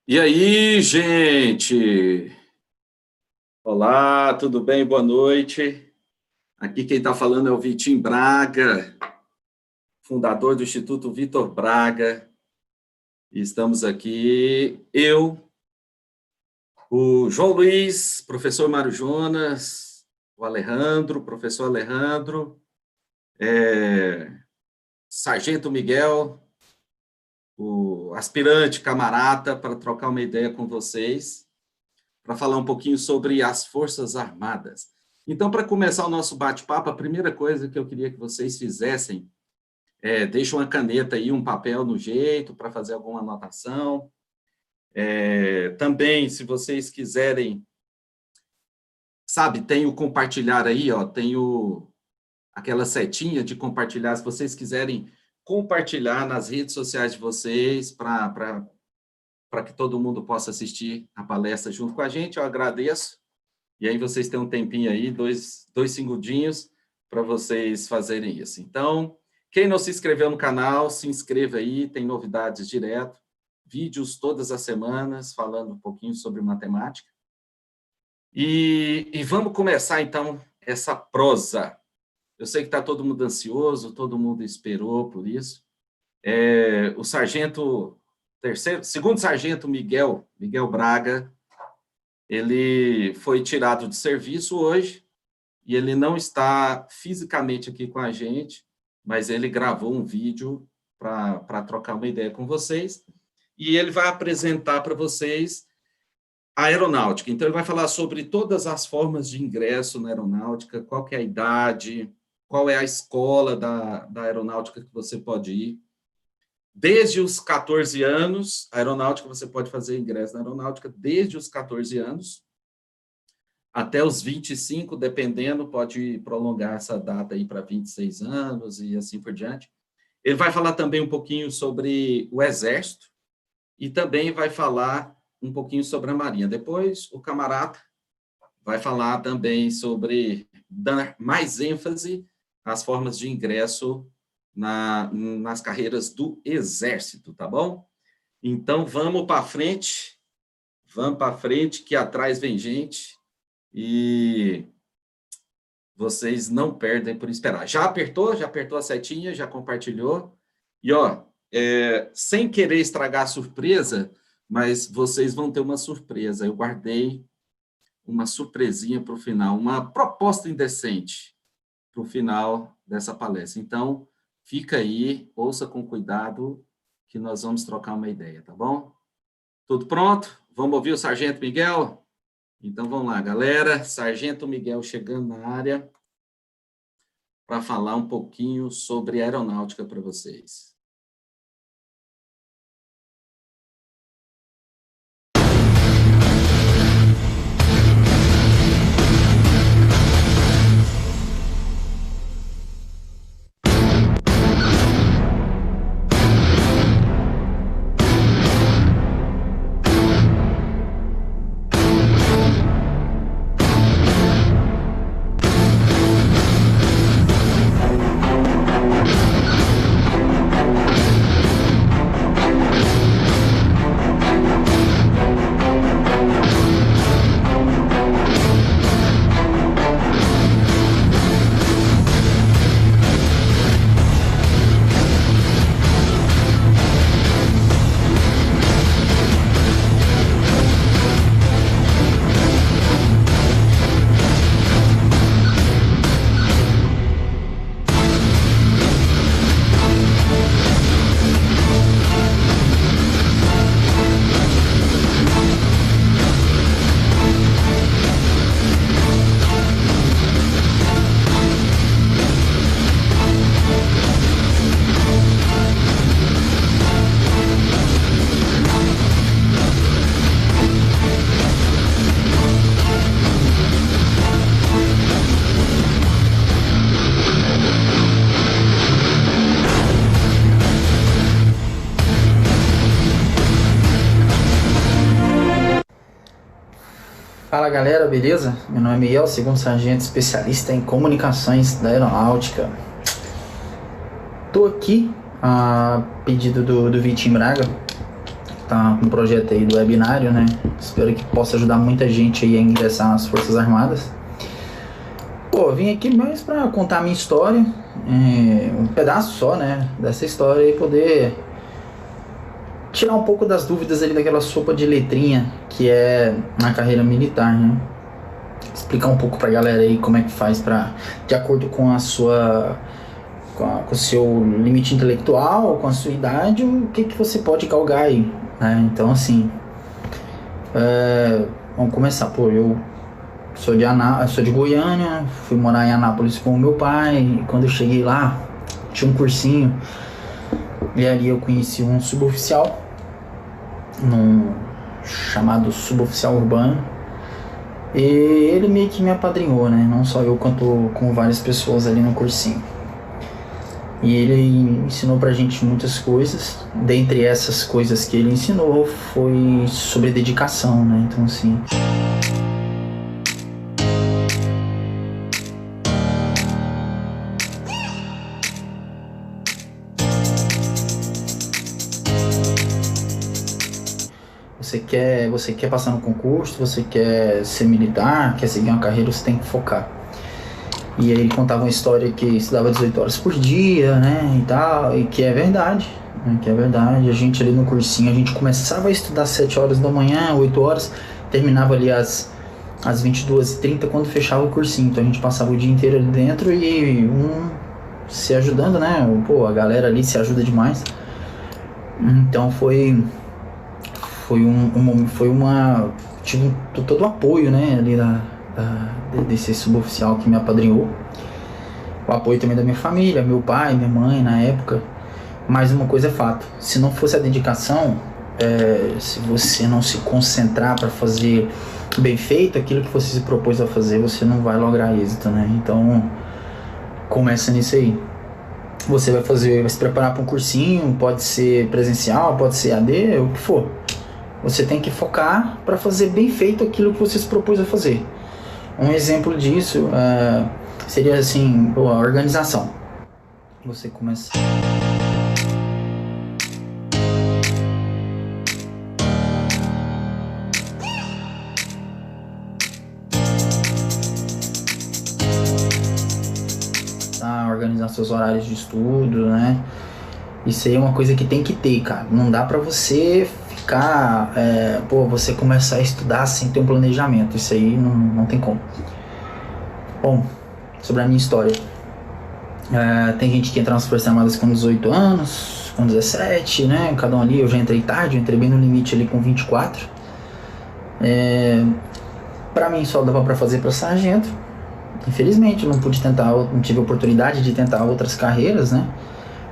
E aí, gente? Olá, tudo bem? Boa noite. Aqui quem está falando é o Vitinho Braga, fundador do Instituto Vitor Braga. E estamos aqui, eu, o João Luiz, professor Mário Jonas, o Alejandro, professor Alejandro, Sargento Miguel, o aspirante camarada, para trocar uma ideia com vocês, para falar um pouquinho sobre as Forças Armadas. Então, para começar o nosso bate-papo, a primeira coisa que eu queria que vocês fizessem deixa uma caneta aí, um papel no jeito, para fazer alguma anotação. Também, se vocês quiserem, sabe, tem o compartilhar aí, ó, tem aquela setinha de compartilhar, se vocês quiserem compartilhar nas redes sociais de vocês, para que todo mundo possa assistir a palestra junto com a gente, eu agradeço. E aí vocês têm um tempinho aí, dois segundinhos, para vocês fazerem isso. Então, quem não se inscreveu no canal, se inscreva aí, tem novidades direto, vídeos todas as semanas, falando um pouquinho sobre matemática. E vamos começar, então, essa prosa. Eu sei que está todo mundo ansioso, todo mundo esperou por isso. O segundo sargento Miguel Braga, ele foi tirado de serviço hoje, e ele não está fisicamente aqui com a gente, mas ele gravou um vídeo para trocar uma ideia com vocês, e ele vai apresentar para vocês a aeronáutica. Então, ele vai falar sobre todas as formas de ingresso na aeronáutica, qual que é a idade, qual é a escola da aeronáutica que você pode ir. Desde os 14 anos, a aeronáutica, você pode fazer ingresso na aeronáutica desde os 14 anos, até os 25, dependendo, pode prolongar essa data aí para 26 anos e assim por diante. Ele vai falar também um pouquinho sobre o Exército e também vai falar um pouquinho sobre a Marinha. Depois, o camarada vai falar também sobre dar mais ênfase às formas de ingresso nas carreiras do Exército, tá bom? Então, vamos para frente, que atrás vem gente, e vocês não perdem por esperar. Já apertou a setinha, já compartilhou, e ó, sem querer estragar a surpresa, mas vocês vão ter uma surpresa. Eu guardei uma surpresinha para o final, uma proposta indecente para o final dessa palestra. Então, fica aí, ouça com cuidado, que nós vamos trocar uma ideia, tá bom? Tudo pronto? Vamos ouvir o Sargento Miguel? Então, vamos lá, galera. Sargento Miguel chegando na área para falar um pouquinho sobre aeronáutica para vocês. Fala galera, beleza? Meu nome é Miguel, segundo sargento especialista em comunicações da aeronáutica. Tô aqui a pedido do Vitinho Braga tá com um projeto aí do webinário, né? Espero que possa ajudar muita gente aí a ingressar nas Forças Armadas. Pô, eu vim aqui mesmo para contar a minha história, um pedaço só, né, dessa história e poder tirar um pouco das dúvidas ali daquela sopa de letrinha que é na carreira militar, né? Explicar um pouco pra galera aí como é que faz para, de acordo com a sua, com o seu limite intelectual, com a sua idade, o que você pode galgar aí, né? Então assim, vamos começar. Pô, eu sou de Goiânia, fui morar em Anápolis com o meu pai, e quando eu cheguei lá, tinha um cursinho, e ali eu conheci um suboficial, chamado suboficial urbano, e ele meio que me apadrinhou, né, não só eu, quanto com várias pessoas ali no cursinho. E ele ensinou pra gente muitas coisas, dentre essas coisas que ele ensinou foi sobre dedicação, né, então assim... Você quer passar no concurso, você quer ser militar, quer seguir uma carreira, você tem que focar. E aí ele contava uma história que estudava 18 horas por dia, né, e tal, e que é verdade, né, que é verdade. A gente ali no cursinho, a gente começava a estudar às 7 horas da manhã, 8 horas, terminava ali às 22h30 quando fechava o cursinho. Então a gente passava o dia inteiro ali dentro e se ajudando, né, pô, a galera ali se ajuda demais. Então tive todo o apoio, né, ali desse suboficial que me apadrinhou, o apoio também da minha família, meu pai, minha mãe na época. Mas uma coisa é fato, se não fosse a dedicação, se você não se concentrar para fazer bem feito aquilo que você se propôs a fazer, você não vai lograr êxito, né? Então começa nisso aí. Você vai se preparar para um cursinho, pode ser presencial, pode ser AD, o que for. Você tem que focar para fazer bem feito aquilo que você se propôs a fazer. Um exemplo disso seria assim, a organização. Você começa... organizar seus horários de estudo, né? Isso aí é uma coisa que tem que ter, cara. Não dá pra você ficar, você começar a estudar sem ter um planejamento. Isso aí não tem como. Bom, sobre a minha história. Tem gente que entra nas Forças Armadas com 18 anos, com 17, né? Cada um ali, eu já entrei tarde, eu entrei bem no limite ali com 24. Pra mim só dava pra fazer pra sargento. Infelizmente eu não tive oportunidade de tentar outras carreiras, né?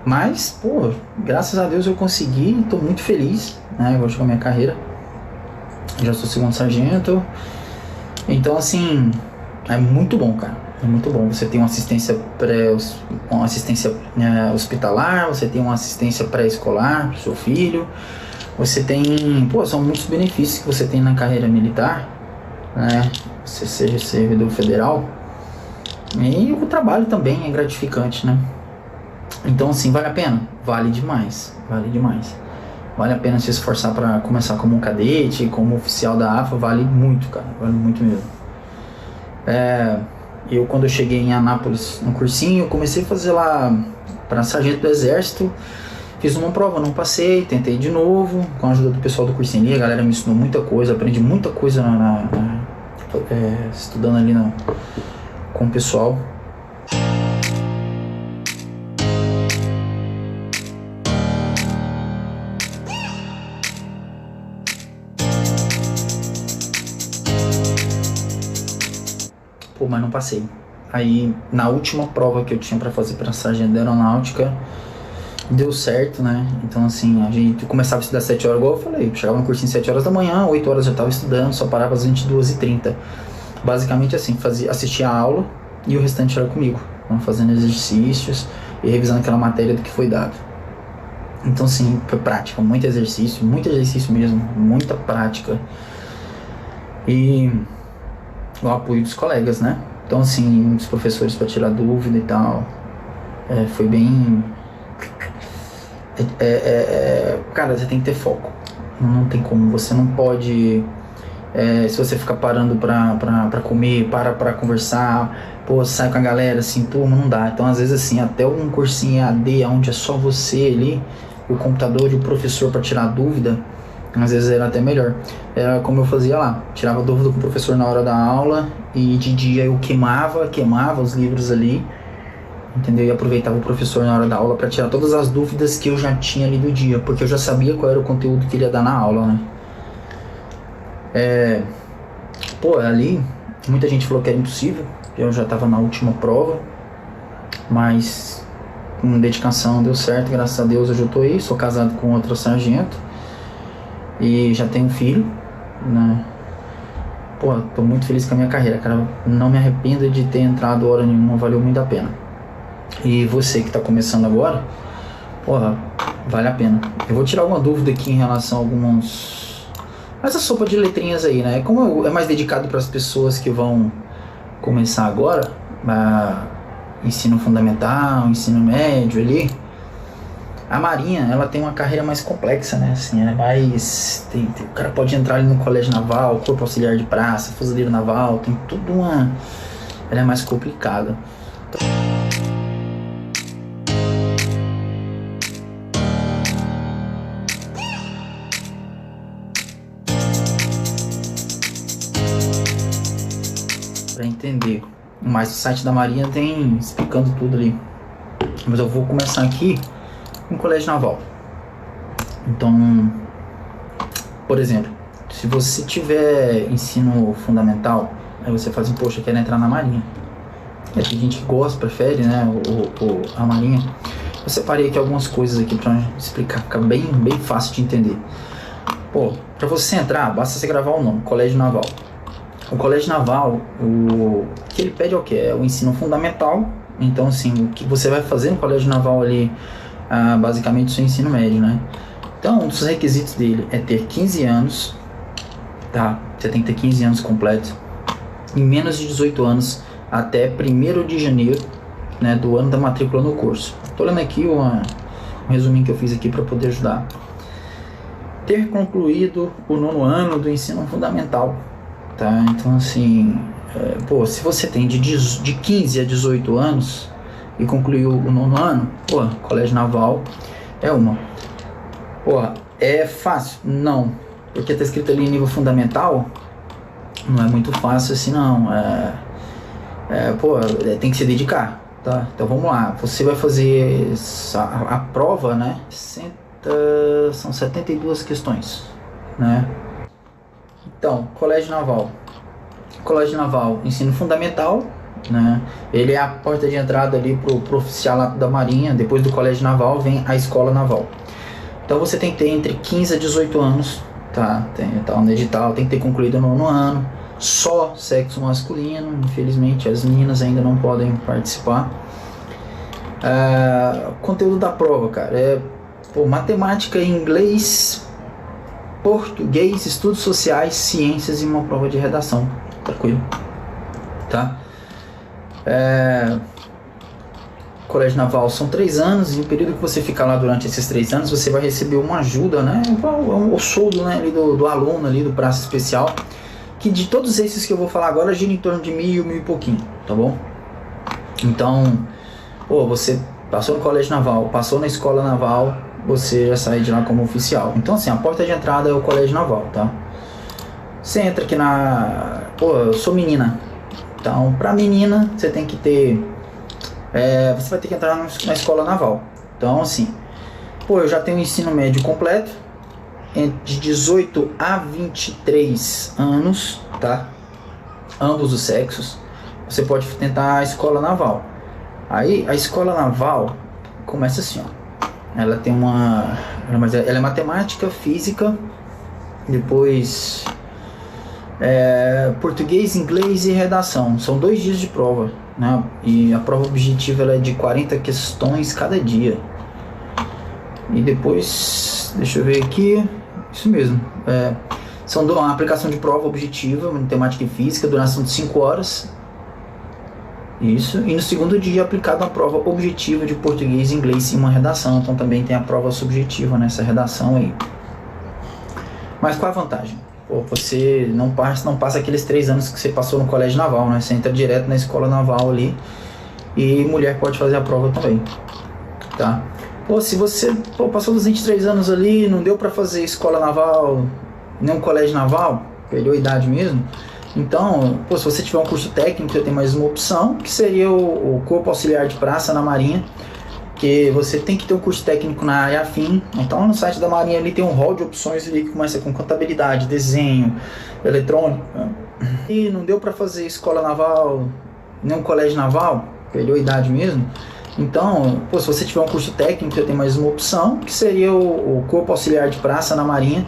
Mas, pô, graças a Deus eu consegui, tô muito feliz, né? Hoje com a minha carreira. Já sou segundo sargento. Então, assim, é muito bom, cara. É muito bom. Você tem uma assistência hospitalar, você tem uma assistência pré-escolar pro seu filho. Você tem, são muitos benefícios que você tem na carreira militar, né? Você seja servidor federal. E o trabalho também é gratificante, né? Então, assim, vale a pena? Vale demais, vale demais. Vale a pena se esforçar para começar como um cadete, como oficial da AFA, vale muito, cara, vale muito mesmo. Quando eu cheguei em Anápolis, no cursinho, eu comecei a fazer lá para sargento do exército, fiz uma prova, não passei, tentei de novo, com a ajuda do pessoal do cursinho ali, a galera me ensinou muita coisa, aprendi muita coisa estudando ali com o pessoal. Mas não passei. Aí, na última prova que eu tinha pra fazer pra sargento da aeronáutica, deu certo, né? Então, assim, a gente começava a estudar 7 horas, igual eu falei. Eu chegava no cursinho 7 horas da manhã, 8 horas eu tava estudando, só parava às 22h30. Basicamente assim, assistia a aula e o restante era comigo, fazendo exercícios e revisando aquela matéria do que foi dado. Então, assim, foi prática, muito exercício mesmo, muita prática. E o apoio dos colegas, né? Então, assim, os professores para tirar dúvida e tal. Foi bem... cara, você tem que ter foco. Não tem como, você não pode... se você ficar parando pra comer, pra conversar, pô, sai com a galera, assim, turma, não dá. Então, às vezes, assim, até um cursinho EAD, onde é só você ali, o computador e o professor para tirar dúvida, às vezes era até melhor. Era como eu fazia lá, tirava dúvida com o professor na hora da aula, e de dia eu queimava os livros ali, entendeu? E aproveitava o professor na hora da aula para tirar todas as dúvidas que eu já tinha ali do dia, porque eu já sabia qual era o conteúdo que ele ia dar na aula, né? Pô, ali, muita gente falou que era impossível, eu já estava na última prova, mas com dedicação deu certo, graças a Deus hoje eu tô aí, sou casado com outro sargento e já tenho um filho, né? Pô, tô muito feliz com a minha carreira, cara, não me arrependo de ter entrado hora nenhuma, valeu muito a pena. E você que tá começando agora, porra, vale a pena. Eu vou tirar uma dúvida aqui em relação a alguns... essa sopa de letrinhas aí, né? Como é mais dedicado para as pessoas que vão começar agora, ensino fundamental, ensino médio ali, a Marinha, ela tem uma carreira mais complexa, né? Assim, é mais... o cara pode entrar ali no colégio naval, corpo auxiliar de praça, fuzileiro naval, tem tudo uma... ela é mais complicada. Para entender, mas o site da Marinha tem explicando tudo ali. Mas eu vou começar aqui com o colégio naval. Então, por exemplo, se você tiver ensino fundamental, aí você fala assim, poxa, eu quero entrar na Marinha. Tem gente que gosta, prefere, né, a Marinha. Eu separei aqui algumas coisas aqui para explicar, fica bem fácil de entender. Pô, para você entrar, basta você gravar o nome, Colégio Naval. O Colégio Naval, o que ele pede é o que? É o ensino fundamental. Então, assim, o que você vai fazer no Colégio Naval ali, basicamente o seu ensino médio, né? Então, um dos requisitos dele é ter 15 anos, tá? Você tem que ter 15 anos completos, e menos de 18 anos até 1º de janeiro, né, do ano da matrícula no curso. Tô lendo aqui um resuminho que eu fiz aqui para poder ajudar. Ter concluído o 9º ano do ensino fundamental. Tá, então assim, pô, se você tem de 15 a 18 anos e concluiu o 9º ano, pô, Colégio Naval é uma. Pô, é fácil? Não, porque tá escrito ali nível fundamental, não é muito fácil assim não, pô, tem que se dedicar, tá? Então vamos lá, você vai fazer a prova, né, são 72 questões, né? Então, Colégio Naval. Colégio Naval, ensino fundamental, né? Ele é a porta de entrada ali pro oficialato da Marinha. Depois do Colégio Naval vem a Escola Naval. Então você tem que ter entre 15 a 18 anos, tá? Tá no edital, tem que ter concluído o 9º ano. Só sexo masculino, infelizmente as meninas ainda não podem participar. Conteúdo da prova, cara, matemática e inglês, português, estudos sociais, ciências e uma prova de redação. Tranquilo, tá? Colégio Naval são 3 anos, e o período que você ficar lá durante esses 3 anos, você vai receber uma ajuda, né? O soldo, né, ali do aluno, ali do braço especial, que de todos esses que eu vou falar agora, gira em torno de 1.000 e pouquinho, tá bom? Então, pô, você passou no Colégio Naval, passou na Escola Naval, você já sai de lá como oficial. Então assim, a porta de entrada é o Colégio Naval, tá? Você entra aqui pô, eu sou menina. Então, pra menina, você tem que ter... você vai ter que entrar na Escola Naval. Então assim, pô, eu já tenho ensino médio completo, de 18 a 23 anos, tá? Ambos os sexos. Você pode tentar a Escola Naval. Aí, a Escola Naval começa assim, ó. Ela tem ela é matemática, física, depois português, inglês e redação. São 2 dias de prova, né? E a prova objetiva ela é de 40 questões cada dia. E depois, deixa eu ver aqui, isso mesmo. São uma aplicação de prova objetiva, matemática e física, duração de 5 horas. Isso, e no segundo dia aplicado a prova objetiva de português, inglês e uma redação. Então também tem a prova subjetiva nessa redação aí. Mas qual é a vantagem? Pô, você não passa aqueles 3 anos que você passou no colégio naval, né? Você entra direto na escola naval ali e mulher pode fazer a prova também, tá? Pô, se você passou dos 23 anos ali, não deu para fazer escola naval, nem um colégio naval, perdeu a idade mesmo, então, pô, se você tiver um curso técnico, você tem mais uma opção, que seria o Corpo Auxiliar de Praça na Marinha, que você tem que ter um curso técnico na área afim. Então no site da Marinha ali tem um rol de opções ali que começa com contabilidade, desenho, eletrônica. E não deu para fazer escola naval, nem um colégio naval, perdeu a idade mesmo. Então, pô, se você tiver um curso técnico, você tem mais uma opção, que seria o Corpo Auxiliar de Praça na Marinha,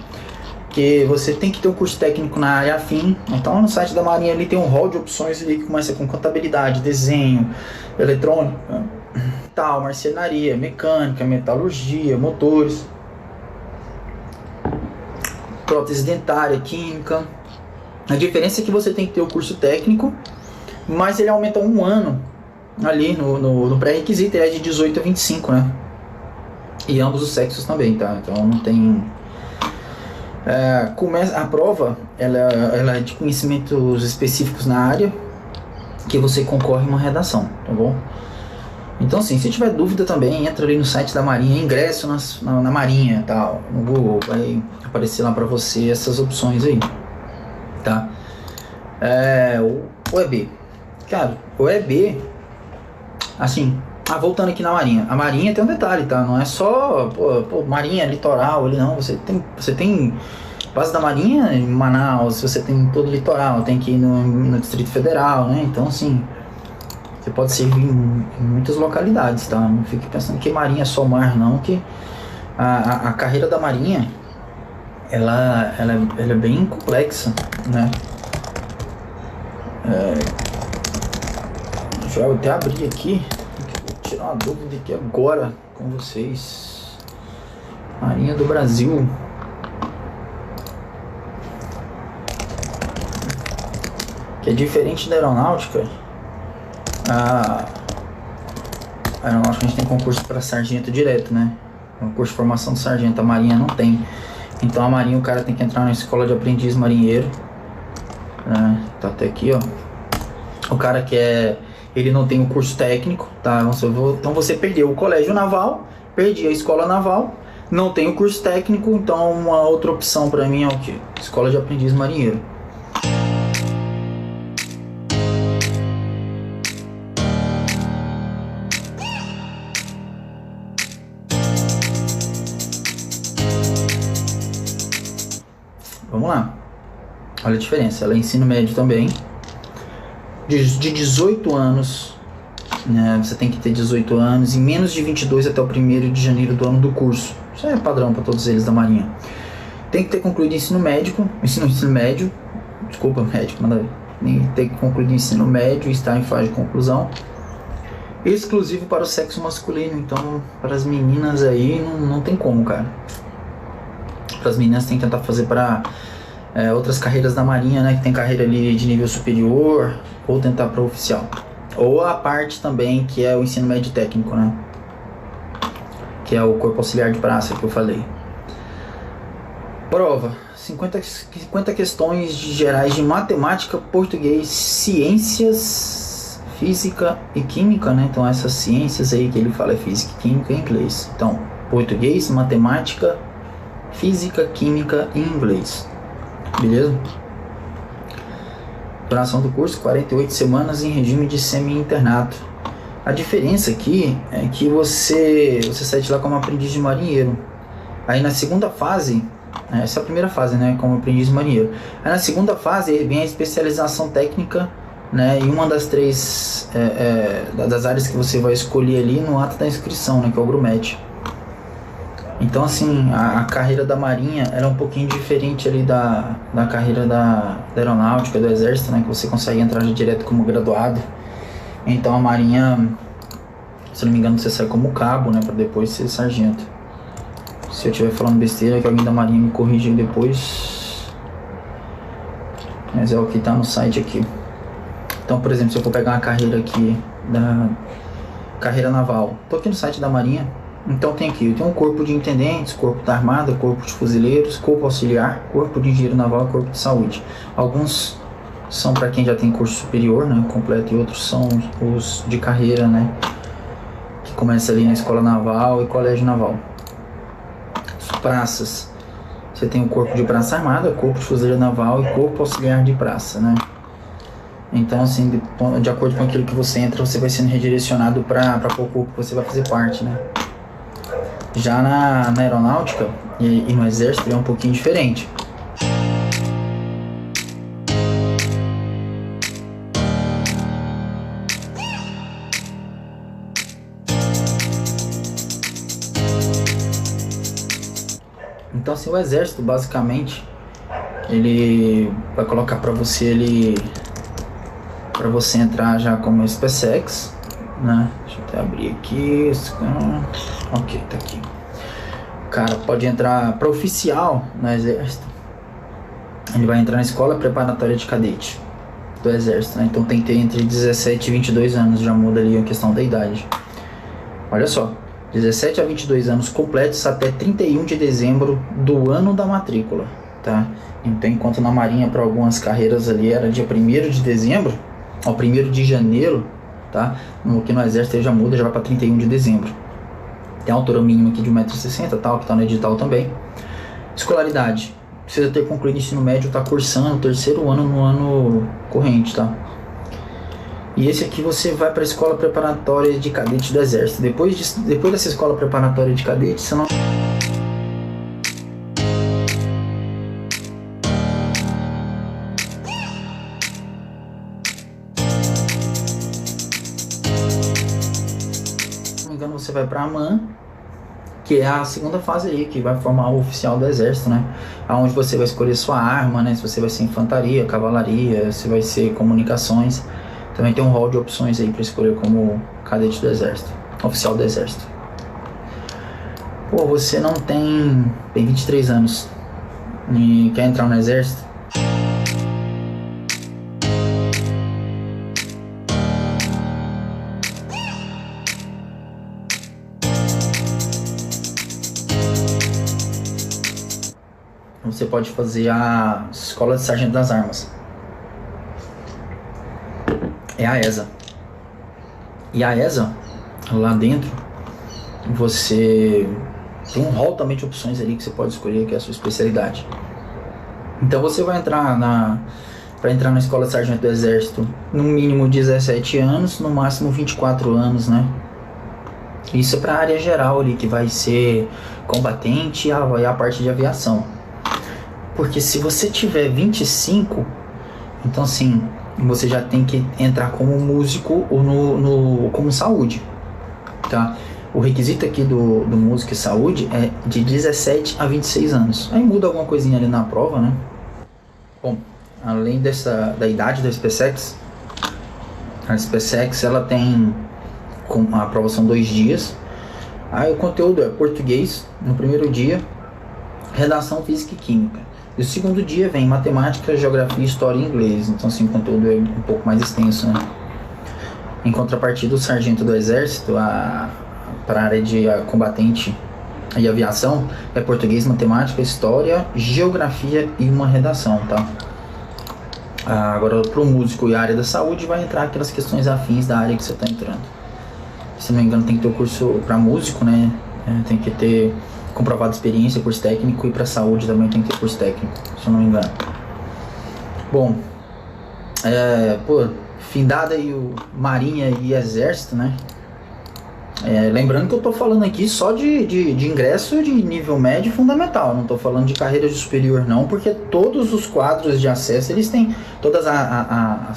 que você tem que ter um curso técnico na área afim. Então no site da Marinha ali tem um rol de opções ali que começa com contabilidade, desenho, eletrônica, tal, marcenaria, mecânica, metalurgia, motores, prótese dentária, química. A diferença é que você tem que ter o curso técnico, mas ele aumenta 1 ano ali no pré-requisito, ele é de 18 a 25, né? E ambos os sexos também, tá? Então não tem... a prova, ela é de conhecimentos específicos na área, que você concorre em uma redação, tá bom? Então assim, se tiver dúvida também, entra ali no site da Marinha, ingresso na Marinha, tal, no Google, vai aparecer lá pra você essas opções aí, tá? O EB, cara, o EB, assim, voltando aqui na Marinha, a Marinha tem um detalhe, tá? Não é só, Marinha, litoral, ali não, você tem base da Marinha em Manaus, você tem todo o litoral, tem que ir no Distrito Federal, né? Então assim, você pode servir em muitas localidades, tá? Não fique pensando que Marinha é só mar, não, que a carreira da Marinha, ela é bem complexa, né? Deixa eu até abrir aqui, vou tirar uma dúvida aqui agora com vocês. Marinha do Brasil. Que é diferente da aeronáutica. A aeronáutica a gente tem concurso para sargento direto, né? É um curso de formação de sargento, a Marinha não tem. Então a Marinha o cara tem que entrar na escola de aprendiz marinheiro, né? Tá até aqui, ó. O cara ele não tem o curso técnico, tá? Então você perdeu o colégio naval, perdi a escola naval, não tem o curso técnico, então uma outra opção para mim é o quê? Escola de aprendiz marinheiro. Vamos lá, olha a diferença, ela é ensino médio também, de 18 anos, né? Você tem que ter 18 anos e menos de 22 até o 1º de janeiro do ano do curso. Isso é padrão para todos eles da Marinha. Tem que ter concluído ensino médio, tem que ter concluído ensino médio e estar em fase de conclusão. Exclusivo para o sexo masculino, então para as meninas aí não tem como, cara. Para as meninas tem que tentar fazer para outras carreiras da Marinha, né, que tem carreira ali de nível superior, ou tentar para oficial. Ou a parte também que é o ensino médio técnico, né, que é o Corpo Auxiliar de Praça que eu falei. Prova, 50 questões gerais de matemática, português, ciências, física e química, né, então essas ciências aí que ele fala é física, química e inglês. Então, português, matemática, física, química e inglês. Beleza? Duração do curso, 48 semanas em regime de semi-internato. A diferença aqui é que você sai de lá como aprendiz de marinheiro. Aí na segunda fase, essa é a primeira fase, né, como aprendiz de marinheiro. Aí na segunda fase vem a especialização técnica, né, em uma das 3 das áreas que você vai escolher ali no ato da inscrição, né, que é o GRUMET. Então assim, a carreira da Marinha ela é um pouquinho diferente ali da carreira da aeronáutica, do exército, né, que você consegue entrar direto como graduado. Então a Marinha, se não me engano, você sai como cabo, né, para depois ser sargento. Se eu estiver falando besteira, que alguém da Marinha me corrija depois, mas é o que está no site aqui. Então, por exemplo, se eu for pegar uma carreira aqui da carreira naval, tô aqui no site da Marinha, Então tem um corpo de intendentes, corpo da armada, corpo de fuzileiros, corpo auxiliar, corpo de engenheiro naval e corpo de saúde. Alguns são para quem já tem curso superior, né, completo, e outros são os de carreira, né, que começa ali na escola naval e colégio naval. As praças, você tem o corpo de praça armada, corpo de fuzileiro naval e corpo auxiliar de praça, né. Então, assim, de acordo com aquilo que você entra, você vai sendo redirecionado para qual corpo você vai fazer parte, né. Já na aeronáutica e no exército é um pouquinho diferente. Então, assim, o exército, basicamente, ele vai colocar para você para você entrar já como SpaceX, né? Deixa eu até abrir aqui. Ok, tá aqui. O cara pode entrar para oficial no exército. Ele vai entrar na escola preparatória de cadete do exército, né? Então tem que ter entre 17 e 22 anos, já muda ali a questão da idade. Olha só, 17 a 22 anos completos até 31 de dezembro do ano da matrícula, tá? Então, enquanto na marinha para algumas carreiras ali era dia 1º de dezembro ao 1º de janeiro, tá? Aqui no exército já muda, já vai para 31 de dezembro. Tem a altura mínima aqui de 1,60 m, tal, que tá no edital também. Escolaridade, precisa ter concluído ensino médio, tá cursando o 3º ano no ano corrente, tá? E esse aqui você vai para a escola preparatória de cadete do exército. Depois dessa escola preparatória de cadete, você não... você vai para a AMAN, que é a segunda fase aí, que vai formar o oficial do exército, né? Aonde você vai escolher sua arma, né? Se você vai ser infantaria, cavalaria, se vai ser comunicações. Também tem um rol de opções aí para escolher como cadete do exército, oficial do exército. Pô, você não tem 23 anos e quer entrar no exército? Você pode fazer a Escola de Sargento das Armas. É a ESA. E a ESA, lá dentro, você tem um rol também de opções ali que você pode escolher, que é a sua especialidade. Então você vai entrar para entrar na Escola de Sargento do Exército, no mínimo 17 anos, no máximo 24 anos, né? Isso é para a área geral ali, que vai ser combatente e a parte de aviação. Porque se você tiver 25, então assim, você já tem que entrar como músico ou como saúde, tá? O requisito aqui do músico e saúde é de 17 a 26 anos. Aí muda alguma coisinha ali na prova, né? Bom, além da idade da SpaceX, a SpaceX ela tem, a prova são 2 dias. Aí o conteúdo é português no primeiro dia, redação, física e química. E o segundo dia vem matemática, geografia, história e inglês. Então, assim, o conteúdo é um pouco mais extenso, né? Em contrapartida, o sargento do exército, para a área de combatente e aviação, é português, matemática, história, geografia e uma redação, tá? Agora, para o músico e a área da saúde, vai entrar aquelas questões afins da área que você está entrando. Se não me engano, tem que ter o curso para músico, né? Tem que ter comprovado experiência, curso técnico, e para saúde também tem que ter curso técnico, se eu não me engano. Bom, findada aí o Marinha e Exército, né? Lembrando que eu tô falando aqui só de ingresso de nível médio fundamental, não tô falando de carreira de superior não, porque todos os quadros de acesso, eles têm, todas a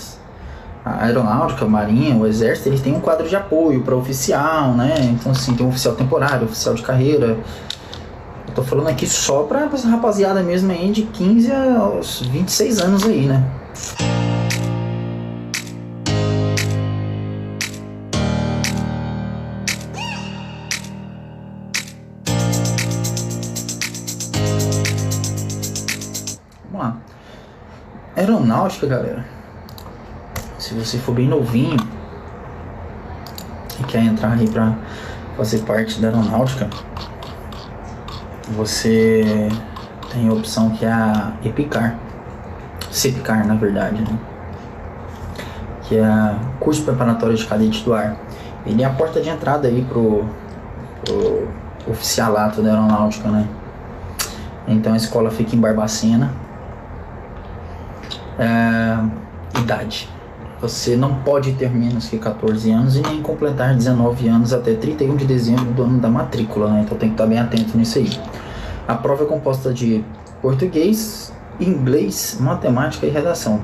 aeronáutica, a marinha, o exército, eles têm um quadro de apoio para oficial, né? Então assim, tem um oficial temporário, oficial de carreira. Eu tô falando aqui só pra essa rapaziada mesmo aí de 15 aos 26 anos aí, né? Vamos lá. Aeronáutica, galera. Se você for bem novinho e quer entrar aí pra fazer parte da aeronáutica, você tem a opção que é a EPICAR, CEPICAR na verdade, né? Que é curso preparatório de cadete do ar. Ele é a porta de entrada aí pro oficialato da aeronáutica, né? Então a escola fica em Barbacena. Idade: você não pode ter menos que 14 anos e nem completar 19 anos até 31 de dezembro do ano da matrícula, né? Então tem que estar bem atento nisso aí. A prova é composta de português, inglês, matemática e redação.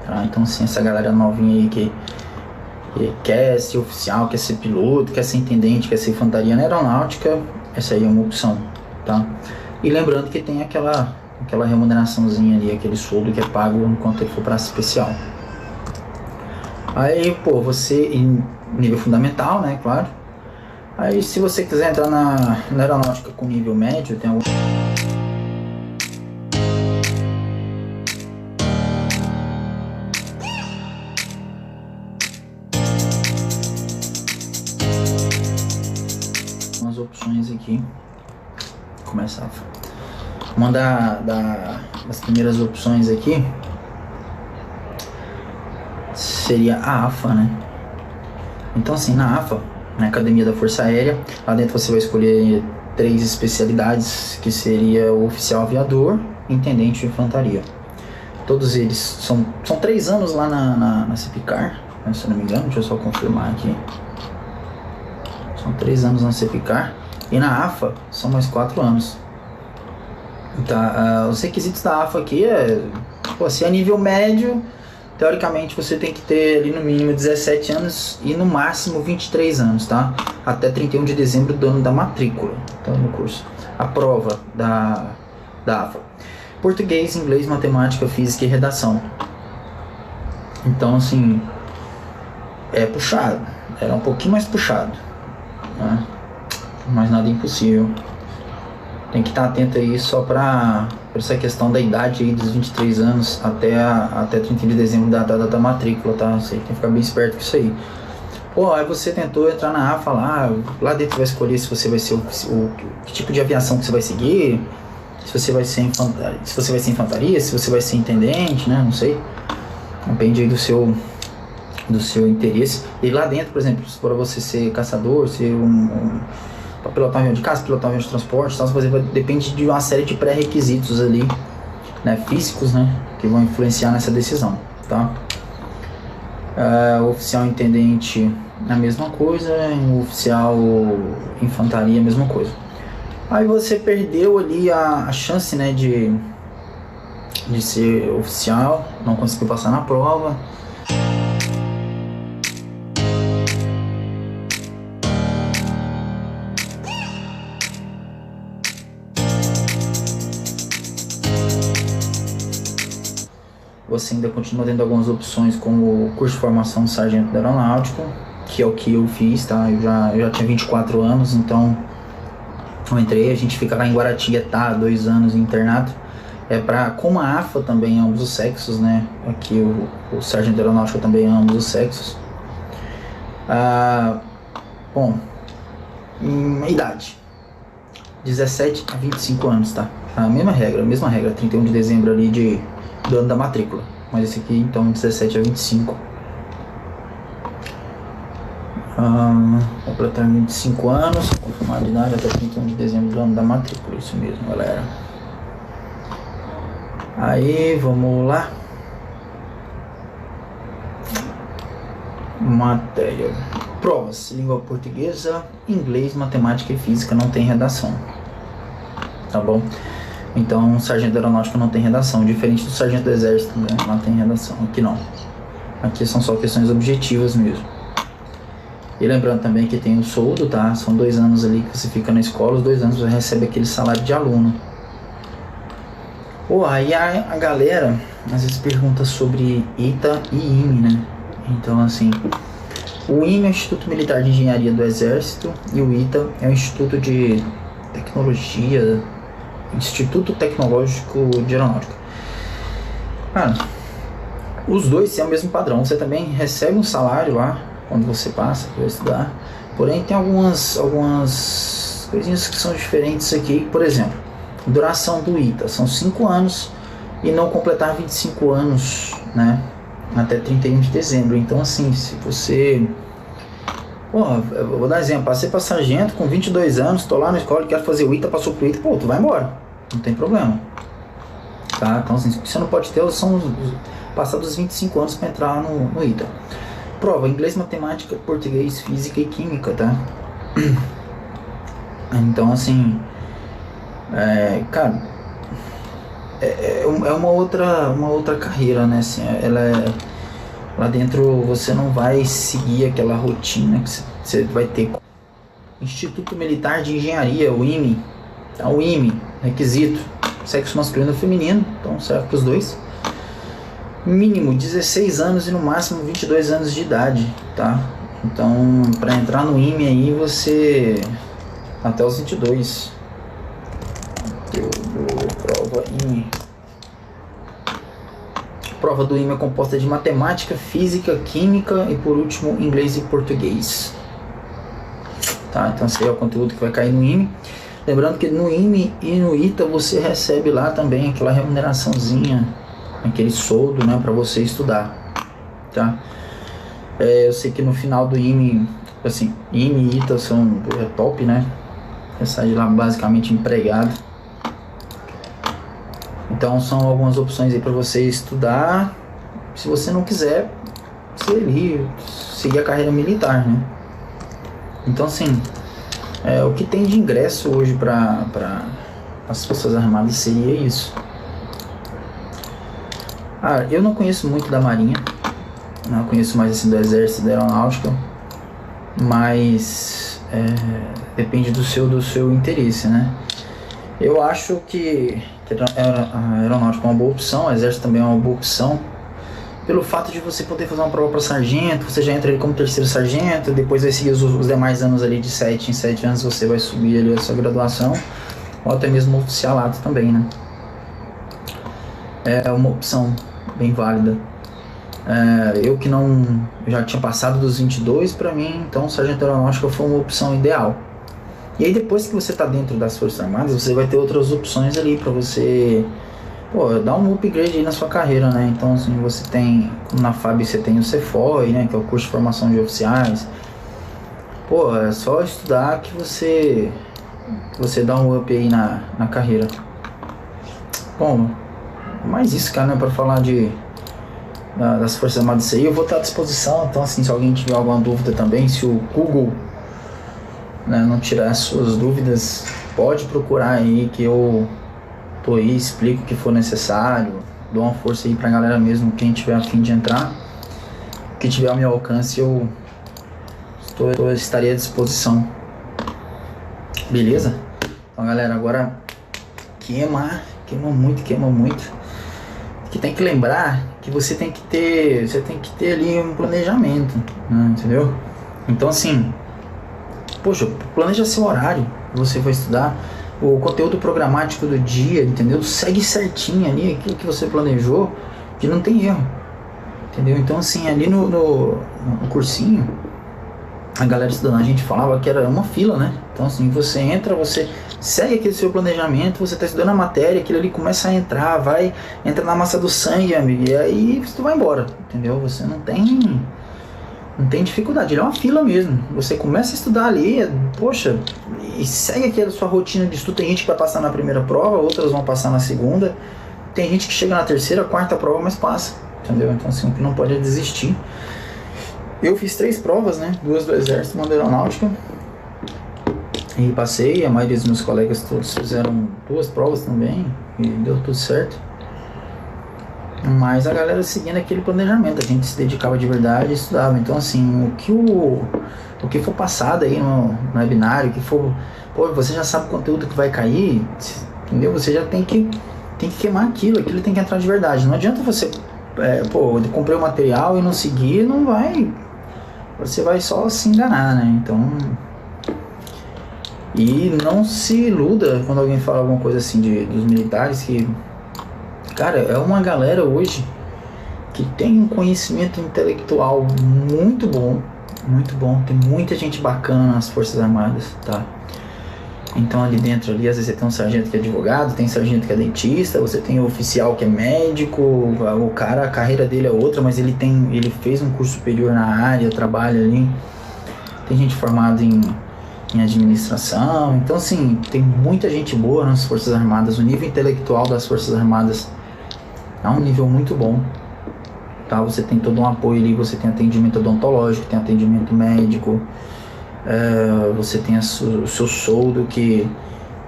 Tá? Então, assim, essa galera novinha aí que quer ser oficial, quer ser piloto, quer ser intendente, quer ser infantaria na aeronáutica, essa aí é uma opção, tá? E lembrando que tem aquela remuneraçãozinha ali, aquele soldo que é pago enquanto ele for praça especial. Aí, pô, você em nível fundamental, né, claro. Aí, se você quiser entrar na aeronáutica com nível médio, tem algum... umas opções aqui. Começar uma das primeiras opções aqui seria a AFA, né? Então, assim, na AFA, na Academia da Força Aérea, lá dentro você vai escolher 3 especialidades, que seria o oficial aviador, intendente de infantaria. Todos eles são 3 anos lá na CEPICAR, né, se eu não me engano, deixa eu só confirmar aqui. São 3 anos na CEPICAR, e na AFA são mais 4 anos. Tá, os requisitos da AFA aqui se é nível médio, teoricamente você tem que ter ali no mínimo 17 anos e no máximo 23 anos, tá? Até 31 de dezembro do ano da matrícula, então no curso. A prova da AFA: português, inglês, matemática, física e redação. Então, assim, é puxado, era um pouquinho mais puxado, né? Mas nada impossível. Tem que estar atento aí só para essa questão da idade aí dos 23 anos até 31 de dezembro da data da matrícula, tá? Você tem que ficar bem esperto com isso aí. Pô, aí você tentou entrar na AFA lá dentro vai escolher se você vai ser que tipo de aviação que você vai seguir, se você vai ser infantaria, se você vai ser intendente, né? Não sei. Depende aí do seu interesse. E lá dentro, por exemplo, se for você ser caçador, ser para pilotar um avião de caça, pilotar um avião de transporte, tal, depende de uma série de pré-requisitos ali, né, físicos, né, que vão influenciar nessa decisão, tá? O oficial intendente, a mesma coisa, o oficial infantaria, a mesma coisa. Aí você perdeu ali a chance, né, de ser oficial, não conseguiu passar na prova. Você ainda continua tendo algumas opções, como o curso de formação de sargento da aeronáutica, que é o que eu fiz, tá? Eu já tinha 24 anos, então eu entrei, a gente fica lá em Guaratinguetá, 2 anos em internato. Como a AFA também é ambos os sexos, né? Aqui o sargento da aeronáutica também é ambos os sexos. Idade: 17 a 25 anos, tá? A mesma regra, 31 de dezembro ali do ano da matrícula, mas esse aqui então 17 a 25. Completar 25 anos, confirmar de idade até 31 de dezembro do ano da matrícula, isso mesmo, galera. Aí, vamos lá. Matéria: provas: língua portuguesa, inglês, matemática e física, não tem redação, tá bom? Então, o sargento da aeronáutica não tem redação, diferente do sargento do exército, né? Não tem redação, aqui não. Aqui são só questões objetivas mesmo. E lembrando também que tem o soldo, tá? São 2 anos ali que você fica na escola, os 2 anos você recebe aquele salário de aluno. Aí a galera às vezes pergunta sobre ITA e IME, né? Então, assim, o IME é o Instituto Militar de Engenharia do Exército e o ITA é o Instituto de Tecnologia, Instituto Tecnológico de Aeronáutica. Os dois têm o mesmo padrão. Você também recebe um salário lá quando você passa para estudar, Porém, tem algumas coisinhas que são diferentes aqui. Por exemplo, duração do ITA são 5 anos e não completar 25 anos, né? Até 31 de dezembro. Então, assim, se você... eu vou dar exemplo. Passei para sargento com 22 anos, tô lá na escola e quero fazer o ITA, passou pro ITA, pô, tu vai embora. Não tem problema. Tá? Então, assim, você não pode ter, são passar dos 25 anos para entrar no ITA. Prova: inglês, matemática, português, física e química, tá? Então, assim, cara, é uma outra carreira, né? Assim, lá dentro você não vai seguir aquela rotina que você vai ter. Instituto Militar de Engenharia, o IME, tá? O IME, requisito, sexo masculino ou feminino, então serve para os dois. Mínimo 16 anos e no máximo 22 anos de idade, tá? Então, para entrar no IME aí, você até os 22. Prova IME. Prova do IME é composta de matemática, física, química e por último inglês e português. Tá? Então esse é o conteúdo que vai cair no IME. Lembrando que no IME e no ITA você recebe lá também aquela remuneraçãozinha, aquele soldo, né, para você estudar, tá? Eu sei que no final do IME, assim, IME e ITA são top, né? Você sai de lá basicamente empregado. Então são algumas opções aí para você estudar. Se você não quiser, seguir a carreira militar, né? Então, assim, o que tem de ingresso hoje para as Forças Armadas seria isso. Eu não conheço muito da Marinha, não conheço mais assim do Exército, da Aeronáutica, mas depende do seu interesse, né? Eu acho que a Aeronáutica é uma boa opção, o Exército também é uma boa opção, pelo fato de você poder fazer uma prova para sargento, você já entra ali como terceiro sargento, depois vai seguir os demais anos ali de 7 em 7 anos, você vai subir ali a sua graduação, ou até mesmo oficialato também, né? É uma opção bem válida. Eu que não já tinha passado dos 22, para mim, então sargento aeronáutica foi uma opção ideal. E aí depois que você está dentro das Forças Armadas, você vai ter outras opções ali para você dar um upgrade aí na sua carreira, né? Então, assim, você tem, na FAB você tem o CFOI, né, que é o curso de formação de oficiais. É só estudar que você dá um up aí na carreira. Bom, mais isso, cara, né, para falar das Forças Armadas aí, eu vou estar à disposição. Então, assim, se alguém tiver alguma dúvida também, se o Google, né, não tirar as suas dúvidas, pode procurar aí que eu tô aí, explico o que for necessário, dou uma força aí pra galera mesmo, quem tiver a fim de entrar, que tiver ao meu alcance, eu estaria à disposição. Beleza? Então, galera, agora queima muito. Que tem que lembrar que você tem que ter ali um planejamento, né, entendeu? Então, assim, poxa, planeja seu horário que você vai estudar, o conteúdo programático do dia, entendeu? Segue certinho ali aquilo que você planejou, que não tem erro, entendeu? Então, assim, ali no cursinho, a galera estudando, a gente falava que era uma fila, né? Então, assim, você entra, você segue aquele seu planejamento, você tá estudando a matéria, aquilo ali começa a entrar, entra na massa do sangue, amigo, e aí você vai embora, entendeu? Você não tem dificuldade, ele é uma fila mesmo. Você começa a estudar ali, poxa, e segue aquela sua rotina de estudo. Tem gente que vai passar na primeira prova, outras vão passar na segunda, tem gente que chega na terceira, quarta prova, mas passa, entendeu? Então, assim, o que não pode é desistir. Eu fiz 3 provas, né? 2 do Exército, uma da Aeronáutica, e passei. A maioria dos meus colegas todos fizeram 2 provas também, e deu tudo certo. Mas a galera seguindo aquele planejamento, a gente se dedicava de verdade e estudava. Então, assim, o que for passado aí no webinário, o que for, você já sabe o conteúdo que vai cair, entendeu? Você já tem que queimar aquilo tem que entrar de verdade. Não adianta você, eu comprei o material e não seguir, não vai, você vai só se enganar, né? Então, e não se iluda quando alguém fala alguma coisa assim dos militares, que, cara, é uma galera hoje que tem um conhecimento intelectual muito bom, Muito bom. Tem muita gente bacana nas Forças Armadas, tá? Então ali dentro, ali, às vezes você tem um sargento que é advogado, tem sargento que é dentista, você tem o oficial que é médico, o cara, a carreira dele é outra, mas ele fez um curso superior na área, trabalha ali. Tem gente formada em administração. Então, assim, tem muita gente boa nas Forças Armadas. O nível intelectual das Forças Armadas é um nível muito bom. Tá? Você tem todo um apoio ali, você tem atendimento odontológico, tem atendimento médico, você tem o seu soldo que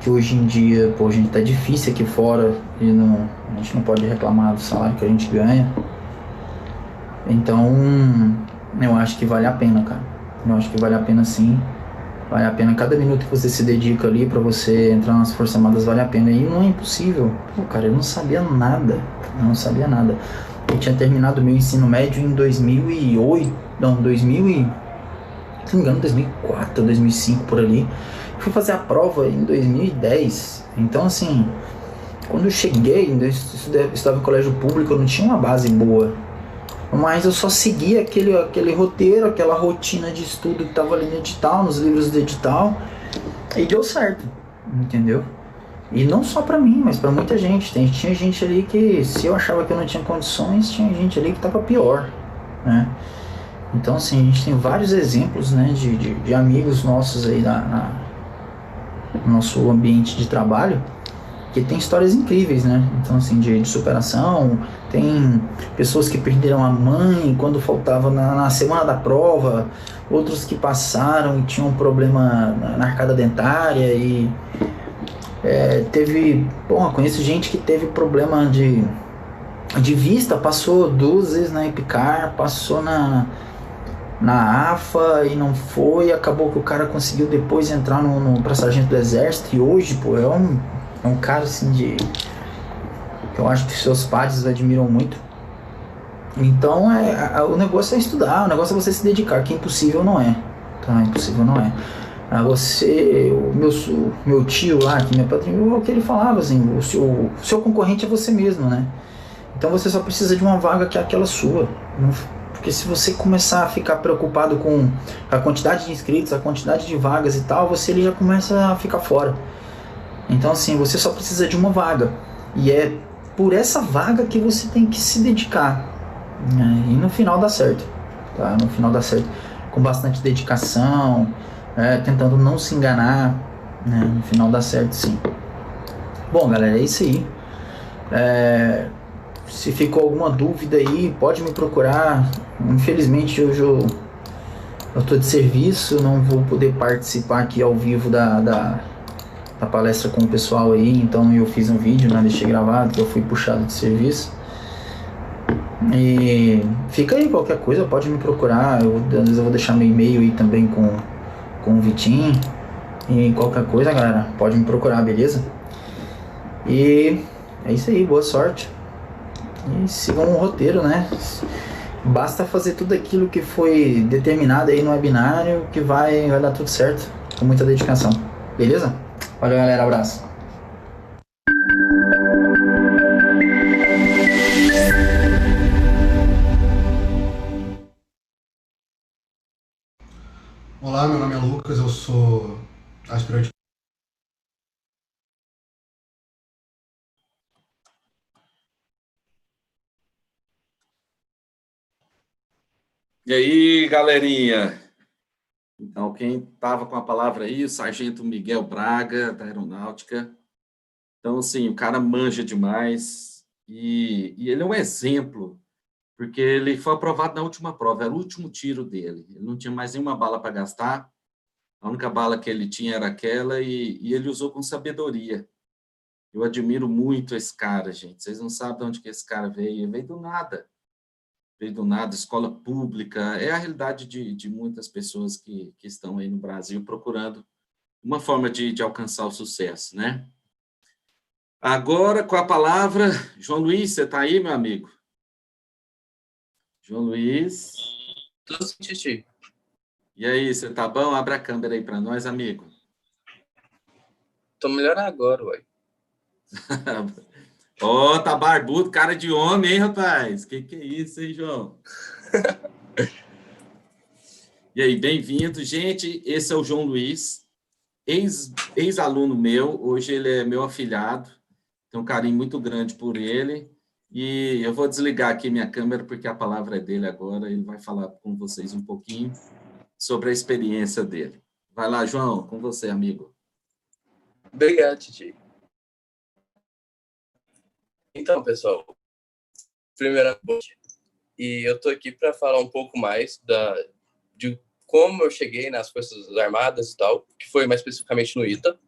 hoje em dia, pô, a gente tá difícil aqui fora e a gente não pode reclamar do salário que a gente ganha. Então, eu acho que vale a pena, cara. Eu acho que vale a pena sim. Vale a pena cada minuto que você se dedica ali pra você entrar nas Forças Armadas, vale a pena. E não é impossível. Pô, cara, eu não sabia nada. Eu não sabia nada. Eu tinha terminado meu ensino médio em 2008. Não, 2000 e... Se não me engano, 2004, 2005, por ali. Fui fazer a prova em 2010. Então, assim, quando eu cheguei, eu estava em colégio público, eu não tinha uma base boa. Mas eu só seguia aquele roteiro, aquela rotina de estudo que estava ali no edital, nos livros do edital, e deu certo, entendeu? E não só pra mim, mas pra muita gente. Tinha gente ali que, se eu achava que eu não tinha condições, tinha gente ali que tava pior, né? Então, assim, a gente tem vários exemplos, né, de amigos nossos aí no nosso ambiente de trabalho, que tem histórias incríveis, né? Então, assim, de superação. Tem pessoas que perderam a mãe quando faltava na semana da prova, outros que passaram e tinham um problema na arcada dentária e conheço gente que teve problema de vista, passou 2 vezes na EPICAR, passou na AFA e não foi, acabou que o cara conseguiu depois entrar pra sargento do exército e hoje, pô, é um cara assim que eu acho que seus pais admiram muito. Então o negócio é estudar, o negócio é você se dedicar, que impossível não é, tá? Impossível não é. O meu tio lá, que me apadrinhou, o que ele falava assim, o seu concorrente é você mesmo, né? Então você só precisa de uma vaga que é aquela sua. Porque se você começar a ficar preocupado com a quantidade de inscritos, a quantidade de vagas e tal, ele já começa a ficar fora. Então, assim, você só precisa de uma vaga. E é por essa vaga que você tem que se dedicar. E no final dá certo. Tá? No final dá certo. Com bastante dedicação, tentando não se enganar. Né? No final dá certo, sim. Bom, galera, é isso aí. Se ficou alguma dúvida aí, pode me procurar. Infelizmente, hoje eu estou de serviço, não vou poder participar aqui ao vivo da palestra com o pessoal aí, então eu fiz um vídeo, né, deixei gravado, que eu fui puxado de serviço. E fica aí, qualquer coisa pode me procurar, às vezes eu vou deixar meu e-mail aí também com o Vitinho. E qualquer coisa, galera, pode me procurar, beleza? E é isso aí, boa sorte. E sigam um roteiro, né? Basta fazer tudo aquilo que foi determinado aí no webinário que vai dar tudo certo, com muita dedicação, beleza? Valeu, galera, abraço. Olá, meu nome é Lucas, eu sou aspirante. E aí, galerinha? Então, quem estava com a palavra aí, o Sargento Miguel Braga, da Aeronáutica. Então, assim, o cara manja demais e ele é um exemplo, porque ele foi aprovado na última prova, era o último tiro dele. Ele não tinha mais nenhuma bala para gastar, a única bala que ele tinha era aquela e ele usou com sabedoria. Eu admiro muito esse cara, gente. Vocês não sabem de onde que esse cara veio. Ele veio do nada. Veio do nada, escola pública. É a realidade de muitas pessoas que estão aí no Brasil procurando uma forma de alcançar o sucesso, né? Agora, com a palavra, João Luiz, você está aí, meu amigo? João Luiz. Tô sim, Titi. E aí, você tá bom? Abra a câmera aí para nós, amigo. Tô melhor agora, ué. Ó, tá barbudo, cara de homem, hein, rapaz? Que é isso, hein, João? E aí, bem-vindo. Gente, esse é o João Luiz, ex-aluno meu, hoje ele é meu afilhado, tenho um carinho muito grande por ele, e eu vou desligar aqui minha câmera, porque a palavra é dele agora, ele vai falar com vocês um pouquinho sobre a experiência dele. Vai lá, João, com você, amigo. Obrigado, Titi. Então, pessoal, primeiramente, eu tô aqui para falar um pouco mais de como eu cheguei nas Forças Armadas e tal, que foi mais especificamente no ITA,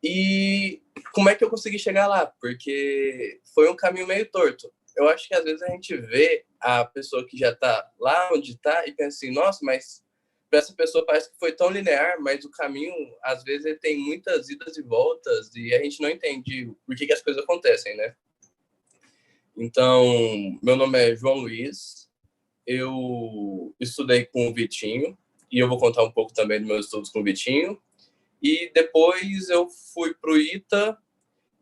e como é que eu consegui chegar lá, porque foi um caminho meio torto. Eu acho que às vezes a gente vê a pessoa que já está lá onde está e pensa assim, nossa, mas para essa pessoa parece que foi tão linear, mas o caminho, às vezes, ele tem muitas idas e voltas e a gente não entende por que as coisas acontecem, né? Então, meu nome é João Luiz, eu estudei com o Vitinho, e eu vou contar um pouco também dos meus estudos com o Vitinho, e depois eu fui para o ITA,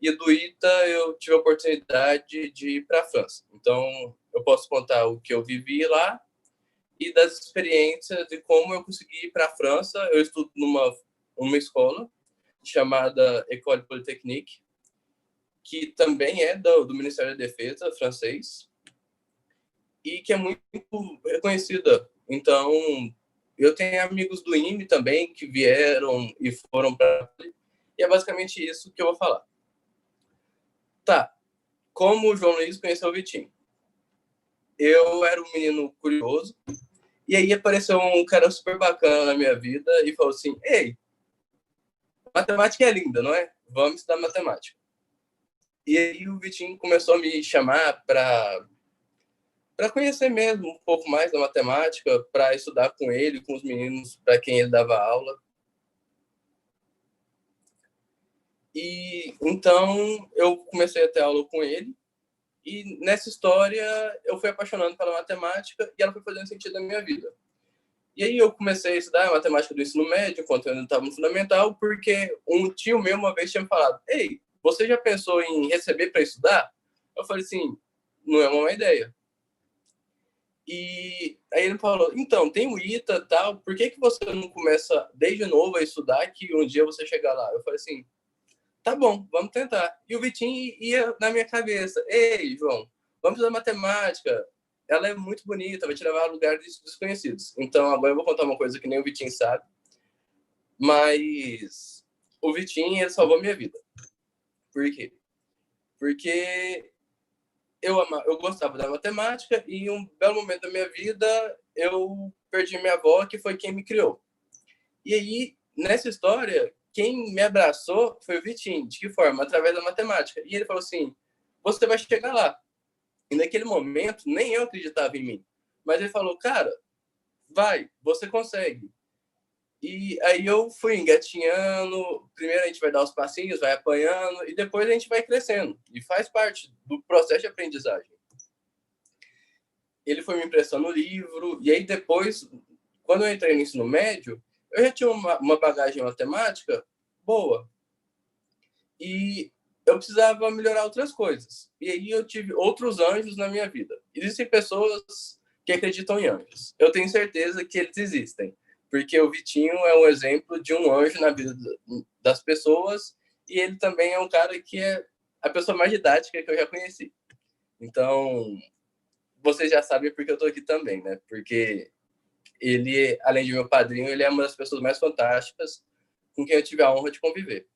e do ITA eu tive a oportunidade de ir para a França. Então, eu posso contar o que eu vivi lá e das experiências de como eu consegui ir para a França. Eu estudo numa escola chamada École Polytechnique, que também é do Ministério da Defesa francês e que é muito reconhecida. Então, eu tenho amigos do IME também que vieram e foram para... E é basicamente isso que eu vou falar. Tá, como o João Luiz conheceu o Vitinho? Eu era um menino curioso, e aí apareceu um cara super bacana na minha vida e falou assim, ei, matemática é linda, não é? Vamos estudar matemática. E aí o Vitinho começou a me chamar para conhecer mesmo um pouco mais da matemática, para estudar com ele, com os meninos para quem ele dava aula. E então eu comecei a ter aula com ele, e nessa história eu fui apaixonando pela matemática e ela foi fazendo sentido na minha vida. E aí eu comecei a estudar matemática do ensino médio, enquanto eu ainda estava no fundamental, porque um tio meu uma vez tinha me falado, ei, você já pensou em receber para estudar? Eu falei assim, não é uma má ideia. E aí ele falou, então, tem o ITA e tal, por que você não começa desde novo a estudar que um dia você chegar lá? Eu falei assim, tá bom, vamos tentar. E o Vitinho ia na minha cabeça, ei, João, vamos estudar matemática, ela é muito bonita, vai te levar a lugares desconhecidos. Então, agora eu vou contar uma coisa que nem o Vitinho sabe, mas o Vitinho, ele salvou minha vida. Por quê? Porque eu gostava da matemática e em um belo momento da minha vida eu perdi minha avó, que foi quem me criou. E aí, nessa história, quem me abraçou foi o Vitinho. De que forma? Através da matemática. E ele falou assim, você vai chegar lá. E naquele momento, nem eu acreditava em mim. Mas ele falou, cara, vai, você consegue. E aí eu fui engatinhando. Primeiro a gente vai dar os passinhos, vai apanhando, e depois a gente vai crescendo. E faz parte do processo de aprendizagem. Ele foi me emprestando o livro, e aí depois, quando eu entrei no ensino médio, eu já tinha uma bagagem matemática boa. E eu precisava melhorar outras coisas. E aí eu tive outros anjos na minha vida. Existem pessoas que acreditam em anjos. Eu tenho certeza que eles existem. Porque o Vitinho é um exemplo de um anjo na vida das pessoas. E ele também é um cara que é a pessoa mais didática que eu já conheci. Então, vocês já sabem porque eu estou aqui também, né? Porque ele, além de meu padrinho, ele é uma das pessoas mais fantásticas com quem eu tive a honra de conviver.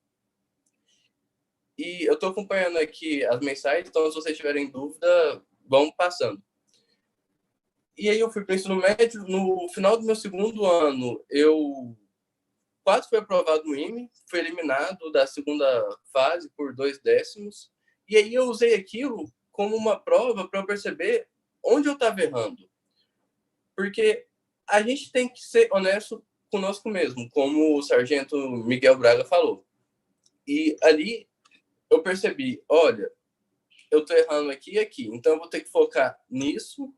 E eu estou acompanhando aqui as mensagens, então se vocês tiverem dúvida, vão passando. E aí eu fui para o ensino médio, no final do meu segundo ano, eu quase fui aprovado no IME, fui eliminado da segunda fase por 2 décimos, e aí eu usei aquilo como uma prova para eu perceber onde eu estava errando. Porque a gente tem que ser honesto conosco mesmo, como o sargento Miguel Braga falou. E ali eu percebi, olha, eu estou errando aqui e aqui, então eu vou ter que focar nisso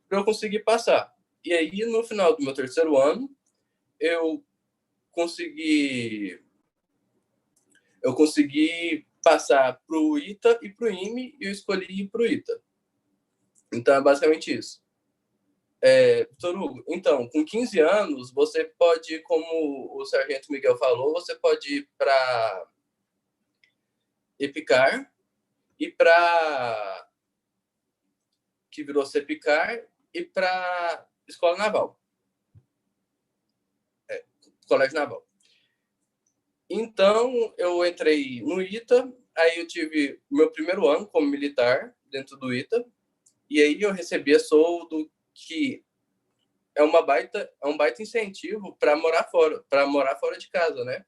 para eu conseguir passar. E aí, no final do meu terceiro ano, eu consegui passar para o ITA e para o IME, e eu escolhi ir para o ITA. Então, é basicamente isso. Vitor Hugo, então, com 15 anos, você pode, como o Sargento Miguel falou, você pode ir para EPICAR e para que virou CEPICAR e para Escola Naval, Colégio Naval. Então, eu entrei no ITA, aí eu tive o meu primeiro ano como militar dentro do ITA, e aí eu recebia soldo, que é um baita incentivo para morar fora de casa, né?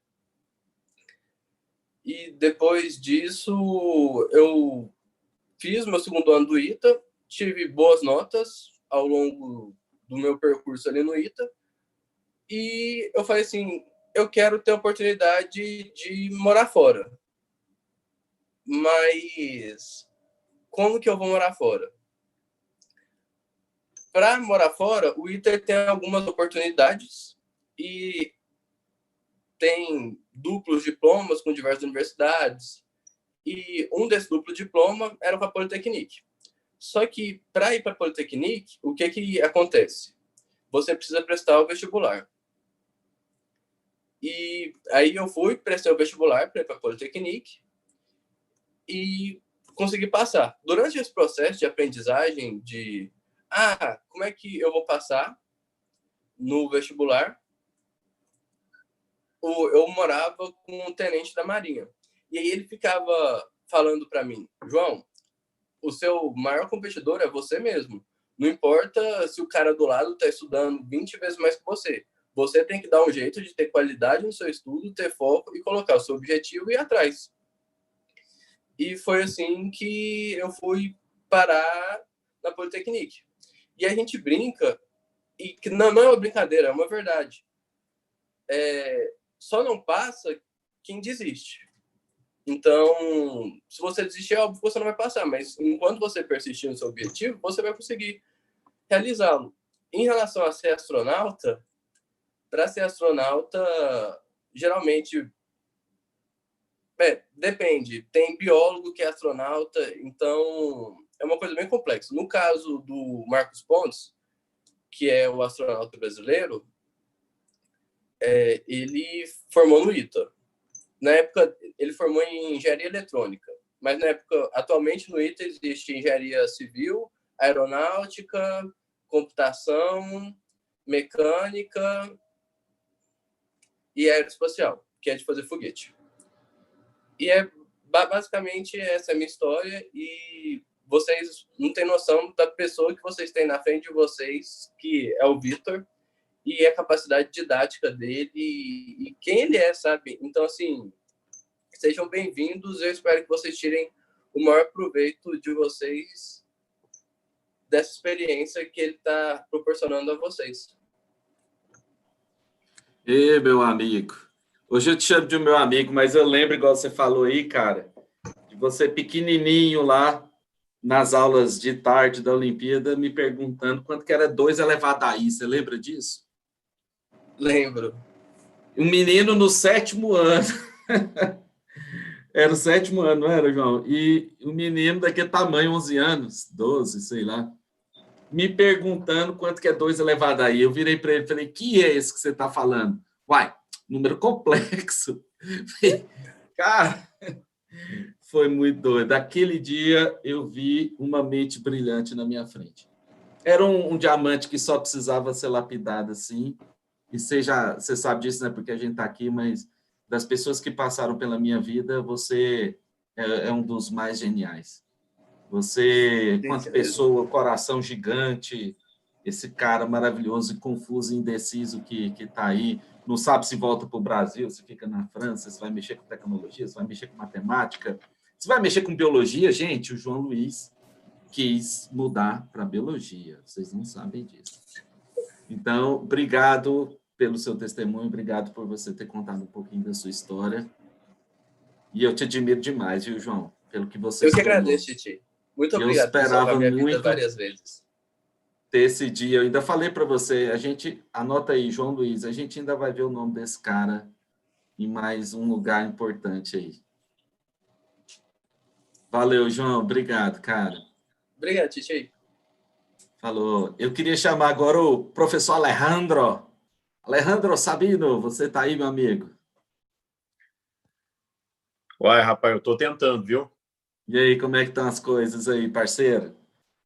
E depois disso, eu fiz meu segundo ano do ITA, tive boas notas ao longo do meu percurso ali no ITA, e eu falei assim, eu quero ter a oportunidade de morar fora. Mas como que eu vou morar fora? Para morar fora, o ITA tem algumas oportunidades e tem duplos diplomas com diversas universidades. E um desses duplos diplomas era para a Polytechnique. Só que para ir para a Polytechnique, o que acontece? Você precisa prestar o vestibular. E aí eu prestei o vestibular para ir para a Polytechnique e consegui passar. Durante esse processo de aprendizagem como é que eu vou passar no vestibular, eu morava com um tenente da Marinha. E aí ele ficava falando para mim, João, o seu maior competidor é você mesmo. Não importa se o cara do lado está estudando 20 vezes mais que você. Você tem que dar um jeito de ter qualidade no seu estudo, ter foco e colocar o seu objetivo e ir atrás. E foi assim que eu fui parar na Polytechnique. E a gente brinca, e que não é uma brincadeira, é uma verdade. Só não passa quem desiste. Então, se você desistir, é óbvio que você não vai passar, mas enquanto você persistir no seu objetivo, você vai conseguir realizá-lo. Em relação a ser astronauta, para ser astronauta, geralmente, depende. Tem biólogo que é astronauta, então é uma coisa bem complexa. No caso do Marcos Pontes, que é o astronauta brasileiro, ele formou no ITA. Na época, ele formou em engenharia eletrônica, mas na época, atualmente no ITA existe engenharia civil, aeronáutica, computação, mecânica e aeroespacial, que é de fazer foguete. E basicamente essa é a minha história, e vocês não têm noção da pessoa que vocês têm na frente de vocês, que é o Vitor, e a capacidade didática dele e quem ele é, sabe? Então, assim, sejam bem-vindos. Eu espero que vocês tirem o maior proveito de vocês, dessa experiência que ele está proporcionando a vocês. Meu amigo. Hoje eu te chamo de meu amigo, mas eu lembro, igual você falou aí, cara, de você pequenininho lá nas aulas de tarde da Olimpíada, me perguntando quanto que era 2 elevado a I. Você lembra disso? Lembro. Um menino no 7º ano. Era o 7º ano, não era, João? E um menino daquele tamanho, 11 anos, 12, sei lá, me perguntando quanto que é 2 elevado a I. Eu virei para ele e falei, que é esse que você está falando? Uai, número complexo. Cara, foi muito doido. Daquele dia, eu vi uma mente brilhante na minha frente. Era um diamante que só precisava ser lapidado assim. E você sabe disso, né? Porque a gente está aqui, mas das pessoas que passaram pela minha vida, você é um dos mais geniais. Você, quanto pessoa, coração gigante, esse cara maravilhoso e confuso e indeciso que está aí, não sabe se volta para o Brasil, se fica na França, se vai mexer com tecnologia, se vai mexer com matemática, se vai mexer com biologia. Gente, o João Luiz quis mudar para biologia, vocês não sabem disso. Então, obrigado pelo seu testemunho, obrigado por você ter contado um pouquinho da sua história. E eu te admiro demais, viu, João? Pelo que você Eu que agradeço, Titi. Muito obrigado por salvar minha vida várias vezes. Ter esse dia, eu ainda falei para você, a gente, anota aí, João Luiz, a gente ainda vai ver o nome desse cara em mais um lugar importante aí. Valeu, João, obrigado, cara. Obrigado, Titi. Falou. Eu queria chamar agora o professor Alejandro. Alejandro Sabino, você está aí, meu amigo? Uai, rapaz, eu estou tentando, viu? E aí, como é que estão as coisas aí, parceiro?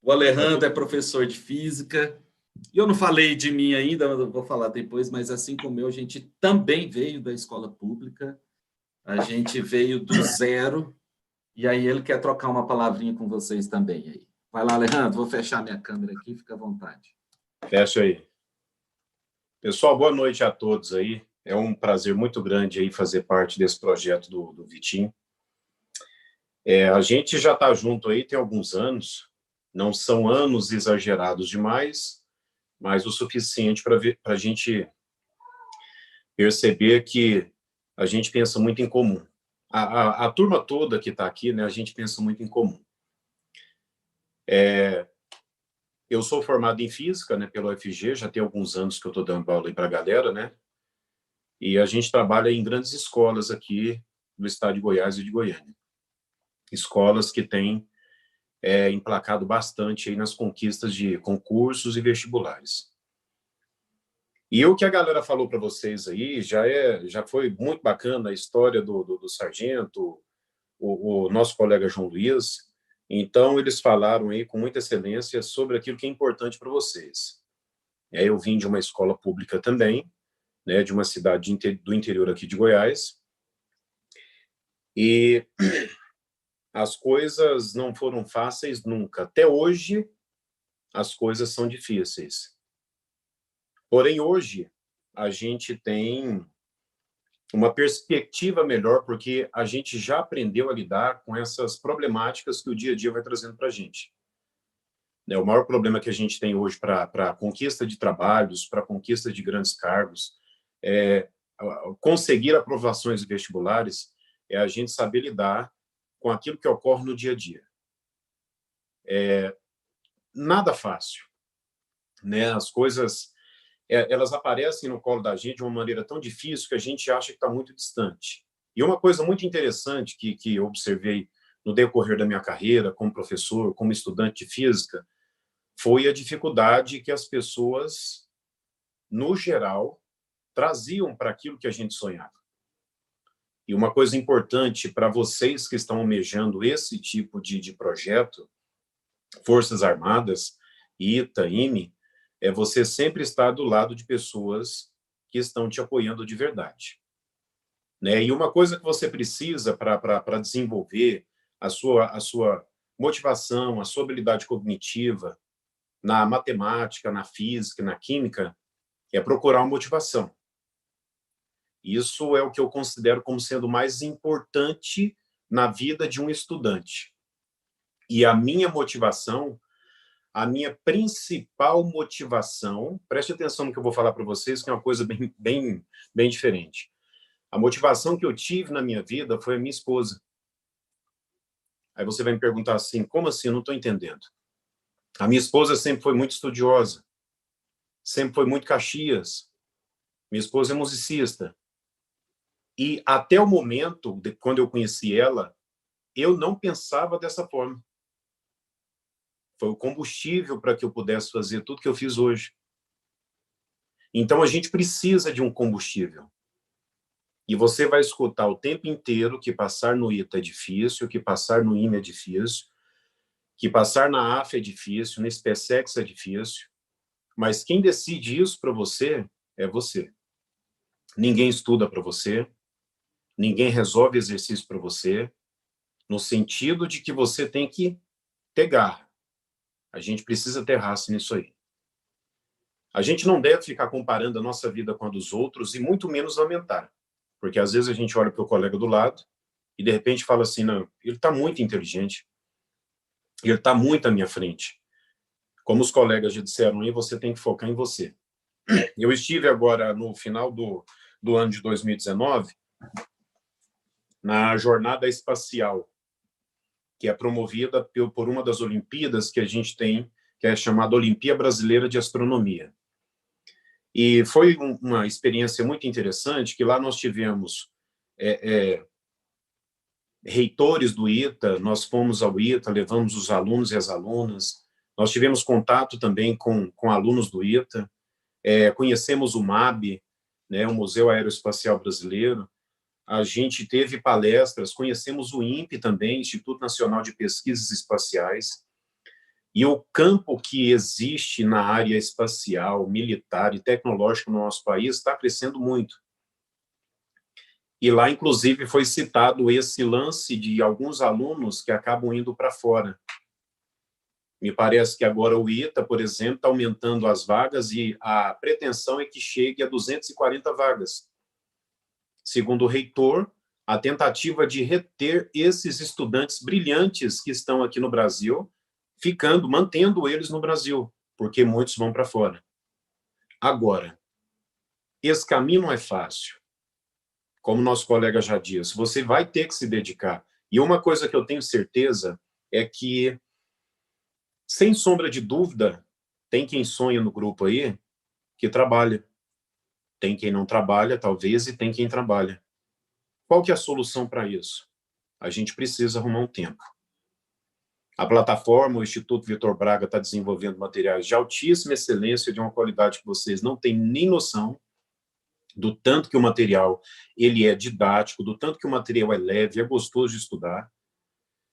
O Alejandro é professor de física. E eu não falei de mim ainda, eu vou falar depois, mas assim como eu, a gente também veio da escola pública. A gente veio do zero. E aí ele quer trocar uma palavrinha com vocês também aí. Vai lá, Alejandro, vou fechar minha câmera aqui, fica à vontade. Fecha aí. Pessoal, boa noite a todos aí. É um prazer muito grande aí fazer parte desse projeto do Vitinho. A gente já está junto aí tem alguns anos, não são anos exagerados demais, mas o suficiente para a gente perceber que a gente pensa muito em comum. A turma toda que está aqui, né, a gente pensa muito em comum. Eu sou formado em física, né, pela UFG, já tem alguns anos que eu estou dando aula aí para a galera, né? E a gente trabalha em grandes escolas aqui no estado de Goiás e de Goiânia. Escolas que têm emplacado bastante aí nas conquistas de concursos e vestibulares. E o que a galera falou para vocês aí já foi muito bacana a história do sargento, o nosso colega João Luiz. Então, eles falaram aí com muita excelência sobre aquilo que é importante para vocês. Eu vim de uma escola pública também, né, de uma cidade do interior aqui de Goiás, e as coisas não foram fáceis nunca. Até hoje, as coisas são difíceis. Porém, hoje, a gente tem uma perspectiva melhor, porque a gente já aprendeu a lidar com essas problemáticas que o dia a dia vai trazendo para a gente. O maior problema que a gente tem hoje para a conquista de trabalhos, para a conquista de grandes cargos, conseguir aprovações vestibulares, é a gente saber lidar com aquilo que ocorre no dia a dia. Nada fácil, né? As coisas elas aparecem no colo da gente de uma maneira tão difícil que a gente acha que está muito distante. E uma coisa muito interessante que eu observei no decorrer da minha carreira como professor, como estudante de física, foi a dificuldade que as pessoas, no geral, traziam para aquilo que a gente sonhava. E uma coisa importante para vocês que estão almejando esse tipo de projeto, Forças Armadas, ITA, IME, é você sempre estar do lado de pessoas que estão te apoiando de verdade. Né? E uma coisa que você precisa para desenvolver a sua motivação, a sua habilidade cognitiva na matemática, na física, na química, é procurar uma motivação. Isso é o que eu considero como sendo mais importante na vida de um estudante. E a minha motivação, a minha principal motivação, preste atenção no que eu vou falar para vocês, que é uma coisa bem diferente. A motivação que eu tive na minha vida foi a minha esposa. Aí você vai me perguntar assim, como assim? Eu não estou entendendo. A minha esposa sempre foi muito estudiosa, sempre foi muito Caxias. Minha esposa é musicista. E até o momento, quando eu conheci ela, eu não pensava dessa forma. Foi o combustível para que eu pudesse fazer tudo que eu fiz hoje. Então, a gente precisa de um combustível. E você vai escutar o tempo inteiro que passar no ITA é difícil, que passar no IME é difícil, que passar na AF é difícil, na SpaceX é difícil. Mas quem decide isso para você é você. Ninguém estuda para você, ninguém resolve exercício para você, no sentido de que você tem que ter garra. A gente precisa ter raça nisso aí. A gente não deve ficar comparando a nossa vida com a dos outros e muito menos lamentar. Porque às vezes a gente olha para o colega do lado e de repente fala assim, não, ele está muito inteligente, ele está muito à minha frente. Como os colegas já disseram aí, você tem que focar em você. Eu estive agora no final do ano de 2019 na jornada espacial, que é promovida por uma das Olimpíadas que a gente tem, que é chamada Olimpíada Brasileira de Astronomia. E foi uma experiência muito interessante, que lá nós tivemos reitores do ITA, nós fomos ao ITA, levamos os alunos e as alunas, Nós tivemos contato também com alunos do ITA, conhecemos o MAB, né, o Museu Aeroespacial Brasileiro, a gente teve palestras, conhecemos o INPE também, Instituto Nacional de Pesquisas Espaciais, e o campo que existe na área espacial, militar e tecnológica no nosso país está crescendo muito. E lá, inclusive, foi citado esse lance de alguns alunos que acabam indo para fora. Me parece que agora o ITA, por exemplo, está aumentando as vagas e a pretensão é que chegue a 240 vagas. Segundo o reitor, a tentativa de reter esses estudantes brilhantes que estão aqui no Brasil, mantendo eles no Brasil, porque muitos vão para fora. Agora, esse caminho não é fácil. Como nosso colega já disse, você vai ter que se dedicar. E uma coisa que eu tenho certeza é que, sem sombra de dúvida, tem quem sonha no grupo aí que trabalha. Tem quem não trabalha, talvez, e tem quem trabalha. Qual que é a solução para isso? A gente precisa arrumar um tempo. A plataforma, o Instituto Vitor Braga está desenvolvendo materiais de altíssima excelência, de uma qualidade que vocês não têm nem noção, do tanto que o material ele é didático, do tanto que o material é leve, é gostoso de estudar,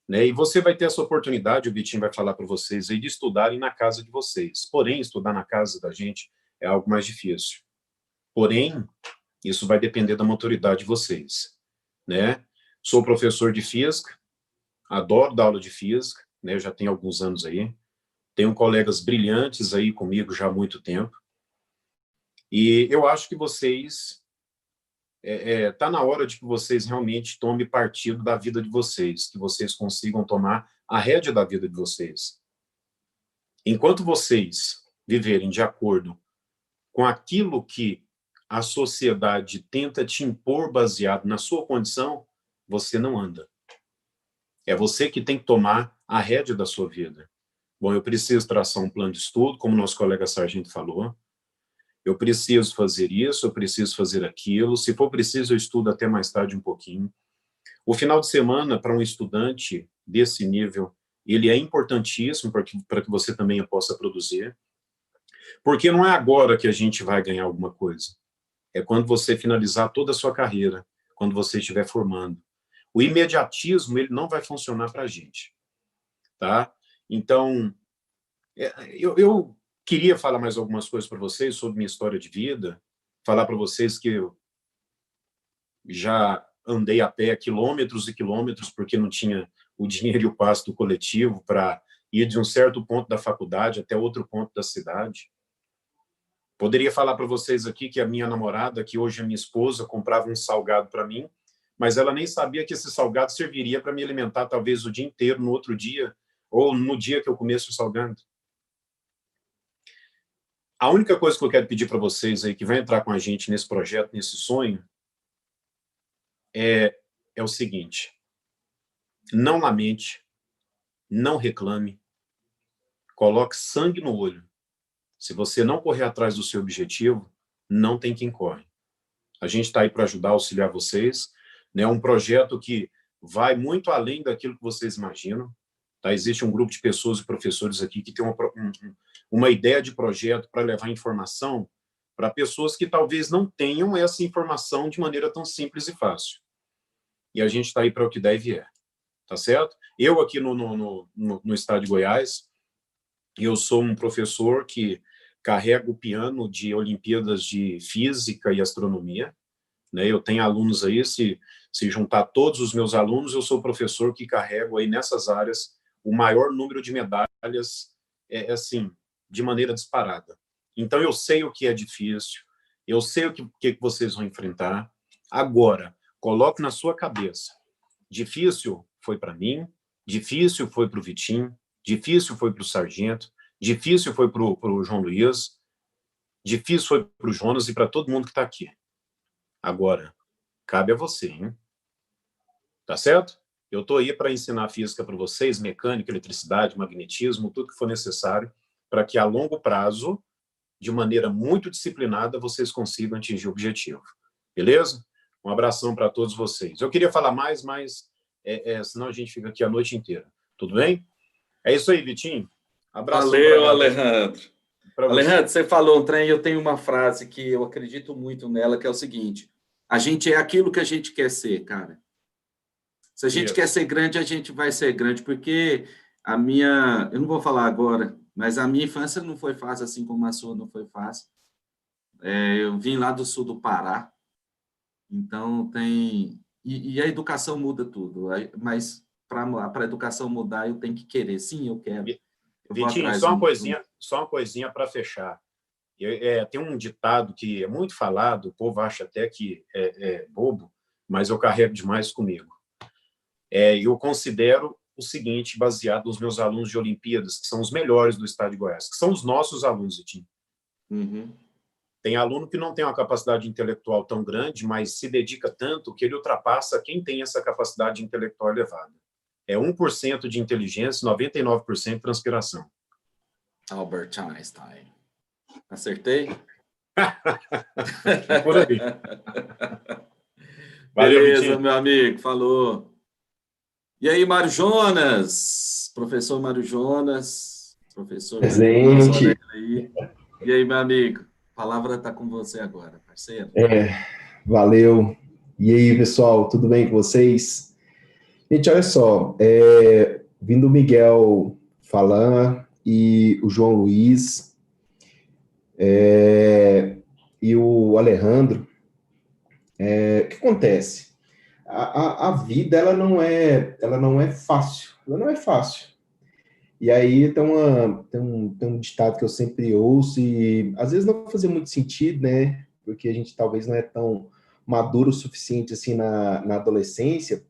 né? E você vai ter essa oportunidade, o Vitinho vai falar para vocês aí, de estudarem na casa de vocês. Porém, estudar na casa da gente é algo mais difícil. Porém, isso vai depender da maturidade de vocês, né? Sou professor de física, adoro dar aula de física, né? Eu já tenho alguns anos aí, tenho colegas brilhantes aí comigo já há muito tempo, e eu acho que vocês, tá na hora de que vocês realmente tomem partido da vida de vocês, que vocês consigam tomar a rédea da vida de vocês. Enquanto vocês viverem de acordo com aquilo que a sociedade tenta te impor baseado na sua condição, você não anda. É você que tem que tomar a rédea da sua vida. Bom, eu preciso traçar um plano de estudo, como nosso colega Sargento falou. Eu preciso fazer isso, eu preciso fazer aquilo. Se for preciso, eu estudo até mais tarde um pouquinho. O final de semana, para um estudante desse nível, ele é importantíssimo para que você também possa produzir. Porque não é agora que a gente vai ganhar alguma coisa. É quando você finalizar toda a sua carreira, quando você estiver formando. O imediatismo, ele não vai funcionar para a gente. Tá? Então, eu queria falar mais algumas coisas para vocês sobre minha história de vida, falar para vocês que eu já andei a pé quilômetros e quilômetros, porque não tinha o dinheiro e o passe do coletivo para ir de um certo ponto da faculdade até outro ponto da cidade. Poderia falar para vocês aqui que a minha namorada, que hoje é minha esposa, comprava um salgado para mim, mas ela nem sabia que esse salgado serviria para me alimentar talvez o dia inteiro, no outro dia, ou no dia que eu comesse o salgado. A única coisa que eu quero pedir para vocês aí, que vai entrar com a gente nesse projeto, nesse sonho, é o seguinte: não lamente, não reclame, coloque sangue no olho. Se você não correr atrás do seu objetivo, não tem quem corre. A gente está aí para ajudar, auxiliar vocês, né? Um projeto que vai muito além daquilo que vocês imaginam. Tá? Existe um grupo de pessoas e professores aqui que tem uma ideia de projeto para levar informação para pessoas que talvez não tenham essa informação de maneira tão simples e fácil. E a gente está aí para o que der e vier. Tá certo? Eu aqui no estado de Goiás, eu sou um professor que carrega o piano de Olimpíadas de Física e Astronomia. Né? Eu tenho alunos aí, se juntar todos os meus alunos, eu sou o professor que carrego aí nessas áreas o maior número de medalhas, assim, de maneira disparada. Então, eu sei o que é difícil, eu sei o que vocês vão enfrentar. Agora, coloque na sua cabeça, difícil foi para mim, difícil foi para o Vitinho, difícil foi para o Sargento, difícil foi para o João Luiz, difícil foi para o Jonas e para todo mundo que está aqui. Agora, cabe a você, hein? Tá certo? Eu estou aí para ensinar física para vocês, mecânica, eletricidade, magnetismo, tudo que for necessário, para que a longo prazo, de maneira muito disciplinada, vocês consigam atingir o objetivo. Beleza? Um abração para todos vocês. Eu queria falar mais, mas senão a gente fica aqui a noite inteira. Tudo bem? É isso aí, Vitinho. Abração Valeu, pra Alejandro. você. Alejandro, você falou um trem e eu tenho uma frase que eu acredito muito nela, que é o seguinte: a gente é aquilo que a gente quer ser, cara. Se a gente Isso. quer ser grande, a gente vai ser grande, porque eu não vou falar agora, mas a minha infância não foi fácil, assim como a sua não foi fácil. Eu vim lá do sul do Pará, então tem. E a educação muda tudo, mas para a educação mudar, eu tenho que querer. Sim, eu quero. Eu vou Vitinho, atrás só uma coisinha para fechar. Tem um ditado que é muito falado, o povo acha até que é bobo, mas eu carrego demais comigo. Eu considero o seguinte, baseado nos meus alunos de Olimpíadas, que são os melhores do estado de Goiás, que são os nossos alunos, Vitinho. Uhum. Tem aluno que não tem uma capacidade intelectual tão grande, mas se dedica tanto que ele ultrapassa quem tem essa capacidade intelectual elevada. É 1% de inteligência, 99% de transpiração. Albert Einstein. Acertei? É por aí. Valeu, Beleza, Vitinho. meu amigo, falou. E aí, Mário Jonas? Professor Mário Jonas, professor Mário Jonas, olha Presente. ele aí. E aí, meu amigo, a palavra está com você agora, parceiro. Valeu. E aí, pessoal, tudo bem com vocês? Gente, olha só, vindo o Miguel falando e o João Luiz e o Alejandro, o que acontece? A vida, ela não é fácil, ela não é fácil. E aí tem um ditado que eu sempre ouço e às vezes não fazia muito sentido, né? Porque a gente talvez não é tão maduro o suficiente assim na adolescência,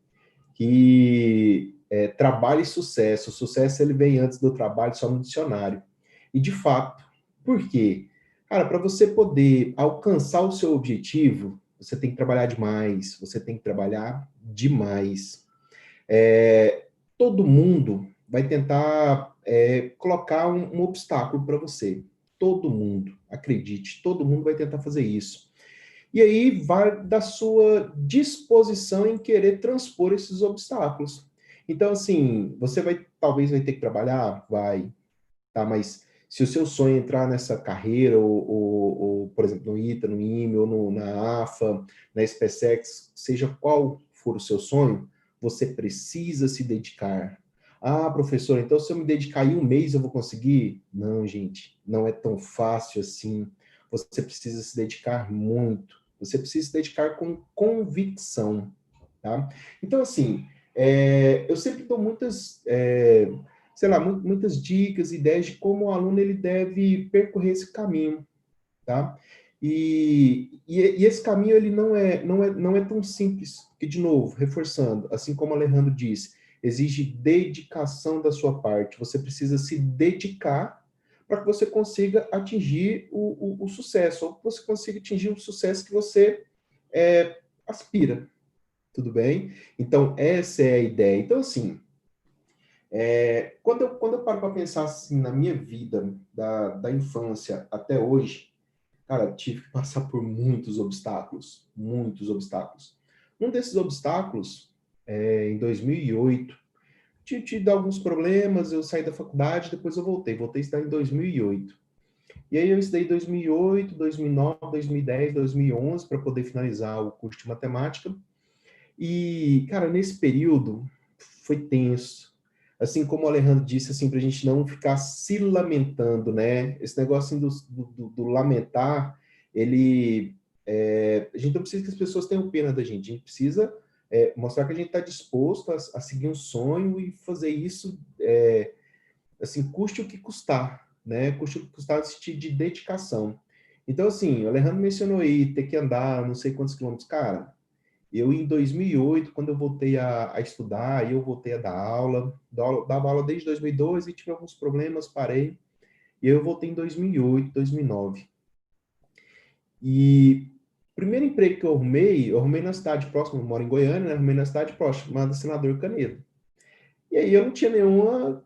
que trabalho e sucesso. O sucesso ele vem antes do trabalho, só no dicionário. E de fato, por quê? Cara, para você poder alcançar o seu objetivo, você tem que trabalhar demais, você tem que trabalhar demais. Todo mundo vai tentar colocar um obstáculo para você. Todo mundo, acredite, todo mundo vai tentar fazer isso. E aí vai da sua disposição em querer transpor esses obstáculos. Então, assim, você talvez vai ter que trabalhar, vai, tá? Mas se o seu sonho é entrar nessa carreira, ou por exemplo, no ITA, no IME, ou na AFA, na SpaceX, seja qual for o seu sonho, você precisa se dedicar. Ah, professor, então se eu me dedicar em um mês eu vou conseguir? Não, gente, não é tão fácil assim. Você precisa se dedicar muito. Você precisa se dedicar com convicção, tá? Então, assim, eu sempre dou muitas muitas dicas, ideias de como o aluno ele deve percorrer esse caminho, tá? E esse caminho ele não é tão simples, porque, de novo, reforçando, assim como o Alejandro disse, exige dedicação da sua parte, você precisa se dedicar para que você consiga atingir o sucesso, ou que você consiga atingir o sucesso que você aspira, tudo bem? Então, essa é a ideia. Então, assim, quando eu paro para pensar assim, na minha vida, da infância até hoje, cara, tive que passar por muitos obstáculos, muitos obstáculos. Um desses obstáculos, em 2008, tinha tido alguns problemas, eu saí da faculdade, depois eu voltei a estudar em 2008. E aí eu estudei 2008, 2009, 2010, 2011 para poder finalizar o curso de matemática. E, cara, nesse período foi tenso. Assim como o Alejandro disse, assim, para a gente não ficar se lamentando, né? Esse negócio assim, do lamentar, a gente não precisa que as pessoas tenham pena da gente. A gente precisa mostrar que a gente está disposto a seguir um sonho e fazer isso, assim, custe o que custar, né? Custe o que custar esse tipo de dedicação. Então, assim, o Alejandro mencionou aí, ter que andar não sei quantos quilômetros. Cara, eu, em 2008, quando eu voltei a estudar, eu voltei a dar aula, dava aula desde 2002 e tive alguns problemas, parei. E eu voltei em 2008, 2009. E o primeiro emprego que eu arrumei na cidade próxima, eu moro em Goiânia, né? Arrumei na cidade próxima, chamada Senador Canedo. E aí eu não tinha nenhuma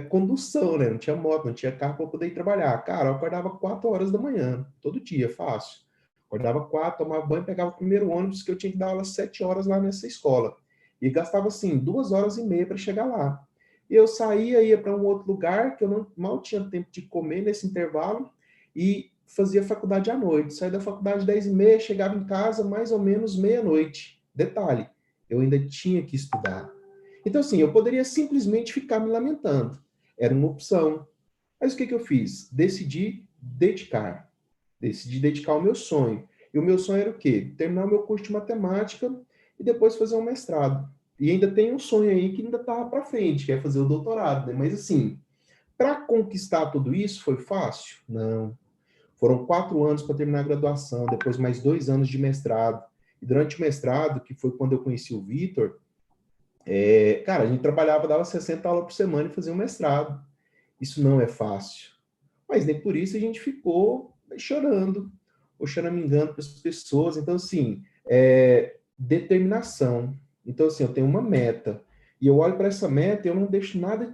condução, né? Não tinha moto, não tinha carro para poder ir trabalhar. Cara, eu acordava 4 horas da manhã, todo dia, fácil. Acordava 4, tomava banho, pegava o primeiro ônibus, que eu tinha que dar aula 7 horas lá nessa escola. E gastava, assim, 2 horas e meia para chegar lá. Eu saía, ia para um outro lugar, que eu mal tinha tempo de comer nesse intervalo, e fazia faculdade à noite. Saía da faculdade 10h30, chegava em casa mais ou menos meia-noite. Detalhe, eu ainda tinha que estudar. Então, assim, eu poderia simplesmente ficar me lamentando. Era uma opção. Mas o que eu fiz? Decidi dedicar. Decidi dedicar ao meu sonho. E o meu sonho era o quê? Terminar o meu curso de matemática e depois fazer um mestrado. E ainda tem um sonho aí que ainda estava para frente, que é fazer o doutorado, né? Mas assim, para conquistar tudo isso foi fácil? Não. Foram 4 anos para terminar a graduação, depois mais 2 anos de mestrado. E durante o mestrado, que foi quando eu conheci o Vitor, cara, a gente trabalhava, dava 60 aulas por semana e fazia um mestrado. Isso não é fácil. Mas nem por isso a gente ficou chorando, ou choramingando para as pessoas. Então, assim, determinação. Então, assim, eu tenho uma meta. E eu olho para essa meta e eu não deixo nada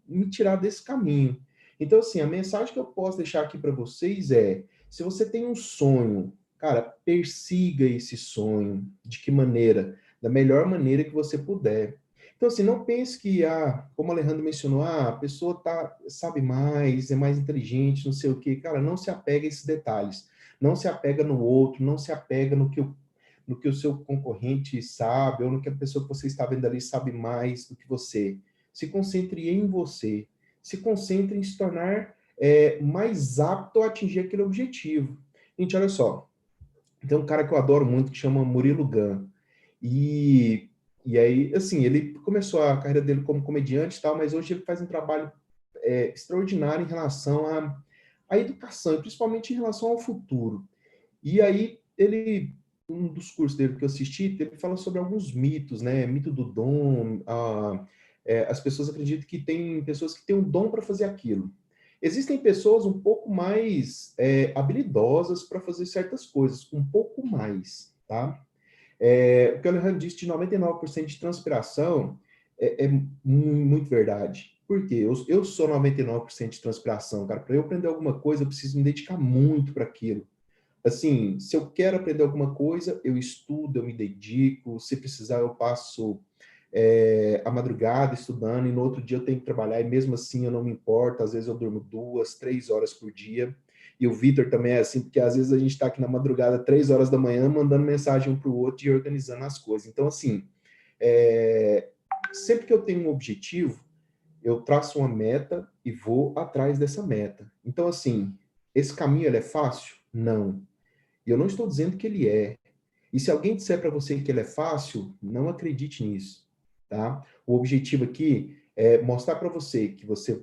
me tirar desse caminho. Então, assim, a mensagem que eu posso deixar aqui para vocês é: se você tem um sonho, cara, persiga esse sonho. De que maneira? Da melhor maneira que você puder. Então, assim, não pense que, como o Alejandro mencionou, a pessoa sabe mais, é mais inteligente, não sei o quê. Cara, não se apega a esses detalhes. Não se apega no outro, não se apega no que o seu concorrente sabe, ou no que a pessoa que você está vendo ali sabe mais do que você. Se concentre em você. Se concentre em se tornar mais apto a atingir aquele objetivo. Gente, olha só. Tem um cara que eu adoro muito que chama Murilo Gun. E aí, assim, ele começou a carreira dele como comediante e tal, mas hoje ele faz um trabalho extraordinário em relação à educação, e principalmente em relação ao futuro. E aí, um dos cursos dele que eu assisti, ele fala sobre alguns mitos, né? Mito do dom, as pessoas acreditam que tem pessoas que têm um dom para fazer aquilo. Existem pessoas um pouco mais habilidosas para fazer certas coisas, um pouco mais, tá? O que o Alejandro disse de 99% de transpiração é muito verdade. Por quê? Eu sou 99% de transpiração, cara. Para eu aprender alguma coisa, eu preciso me dedicar muito para aquilo. Assim, se eu quero aprender alguma coisa, eu estudo, eu me dedico. Se precisar, eu passo a madrugada estudando e no outro dia eu tenho que trabalhar e mesmo assim eu não me importo. Às vezes eu durmo 2, 3 horas por dia. E o Vitor também é assim, porque às vezes a gente está aqui na madrugada, 3 horas da manhã, mandando mensagem um para o outro e organizando as coisas. Então, assim, sempre que eu tenho um objetivo, eu traço uma meta e vou atrás dessa meta. Então, assim, esse caminho ele é fácil? Não. E eu não estou dizendo que ele é. E se alguém disser para você que ele é fácil, não acredite nisso, tá? O objetivo aqui é mostrar para você que você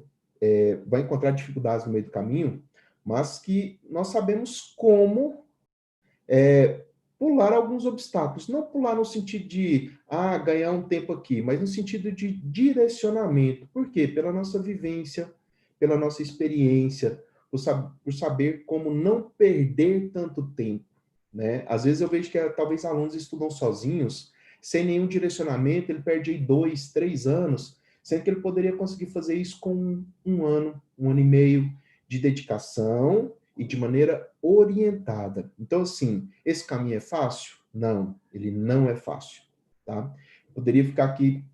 vai encontrar dificuldades no meio do caminho, mas que nós sabemos como pular alguns obstáculos. Não pular no sentido de ganhar um tempo aqui, mas no sentido de direcionamento. Por quê? Pela nossa vivência, pela nossa experiência, por saber como não perder tanto tempo, né? Às vezes eu vejo que talvez alunos estudam sozinhos, sem nenhum direcionamento, ele perde aí 2, 3 anos, sendo que ele poderia conseguir fazer isso com 1 ano, 1 ano e meio de dedicação e de maneira orientada. Então, assim, esse caminho é fácil? Não, ele não é fácil, tá? Eu poderia ficar aqui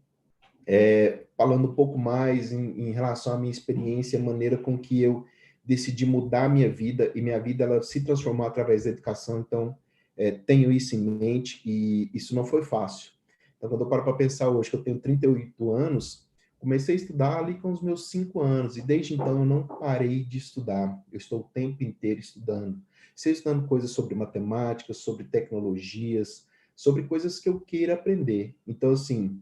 falando um pouco mais em relação à minha experiência, a maneira com que eu decidi mudar a minha vida, e minha vida ela se transformou através da educação, então tenho isso em mente, e isso não foi fácil. Então, quando eu paro para pensar hoje, que eu tenho 38 anos, comecei a estudar ali com os meus 5 anos, e desde então eu não parei de estudar, eu estou o tempo inteiro estudando, seja estudando coisas sobre matemática, sobre tecnologias, sobre coisas que eu queira aprender. Então, assim,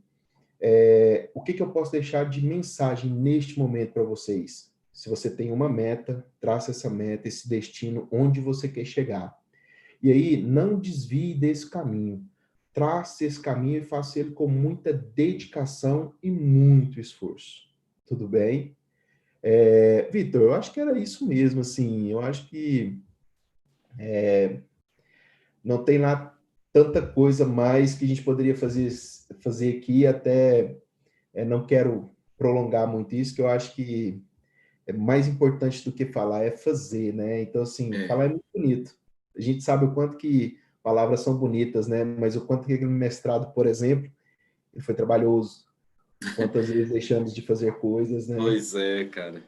o que eu posso deixar de mensagem neste momento para vocês? Se você tem uma meta, traça essa meta, esse destino, onde você quer chegar. E aí, não desvie desse caminho. Trace esse caminho e faça ele com muita dedicação e muito esforço. Tudo bem? Vitor, eu acho que era isso mesmo, assim. Eu acho que não tem lá tanta coisa mais que a gente poderia fazer aqui, até não quero prolongar muito isso, que eu acho que é mais importante do que falar é fazer, né? Então, assim, falar é muito bonito. A gente sabe o quanto que palavras são bonitas, né? Mas o quanto que aquele mestrado, por exemplo, ele foi trabalhoso, Quantas vezes deixamos de fazer coisas, né? Pois é, cara.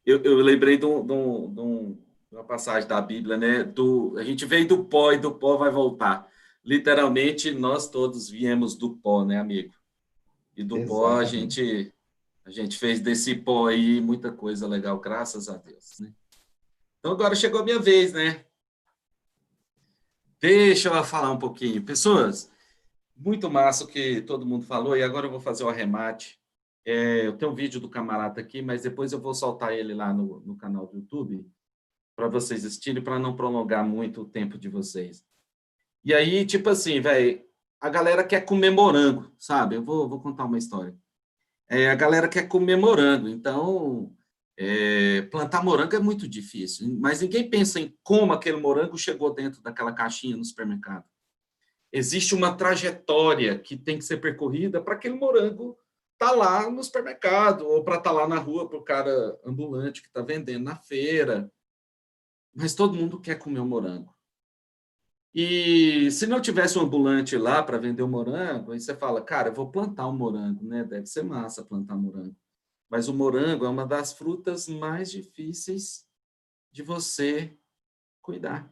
Eu lembrei de uma passagem da Bíblia, né? A gente veio do pó e do pó vai voltar. Literalmente, nós todos viemos do pó, né, amigo? E do pó Exatamente. a gente fez desse pó aí muita coisa legal, graças a Deus, né? Então agora chegou a minha vez, né? Deixa eu falar um pouquinho. Pessoas, muito massa o que todo mundo falou, e agora eu vou fazer o arremate. Eu tenho um vídeo do camarada aqui, mas depois eu vou soltar ele lá no canal do YouTube, para vocês assistirem, para não prolongar muito o tempo de vocês. E aí, tipo assim, velho, a galera quer comer morango, sabe? Eu vou contar uma história. A galera quer comer morango, então plantar morango é muito difícil, mas ninguém pensa em como aquele morango chegou dentro daquela caixinha no supermercado. Existe uma trajetória que tem que ser percorrida para aquele morango estar lá no supermercado, ou para estar lá na rua para o cara ambulante que está vendendo na feira. Mas todo mundo quer comer o morango. E se não tivesse um ambulante lá para vender o morango, aí você fala, cara, eu vou plantar um morango, né? Deve ser massa plantar morango. Mas o morango é uma das frutas mais difíceis de você cuidar.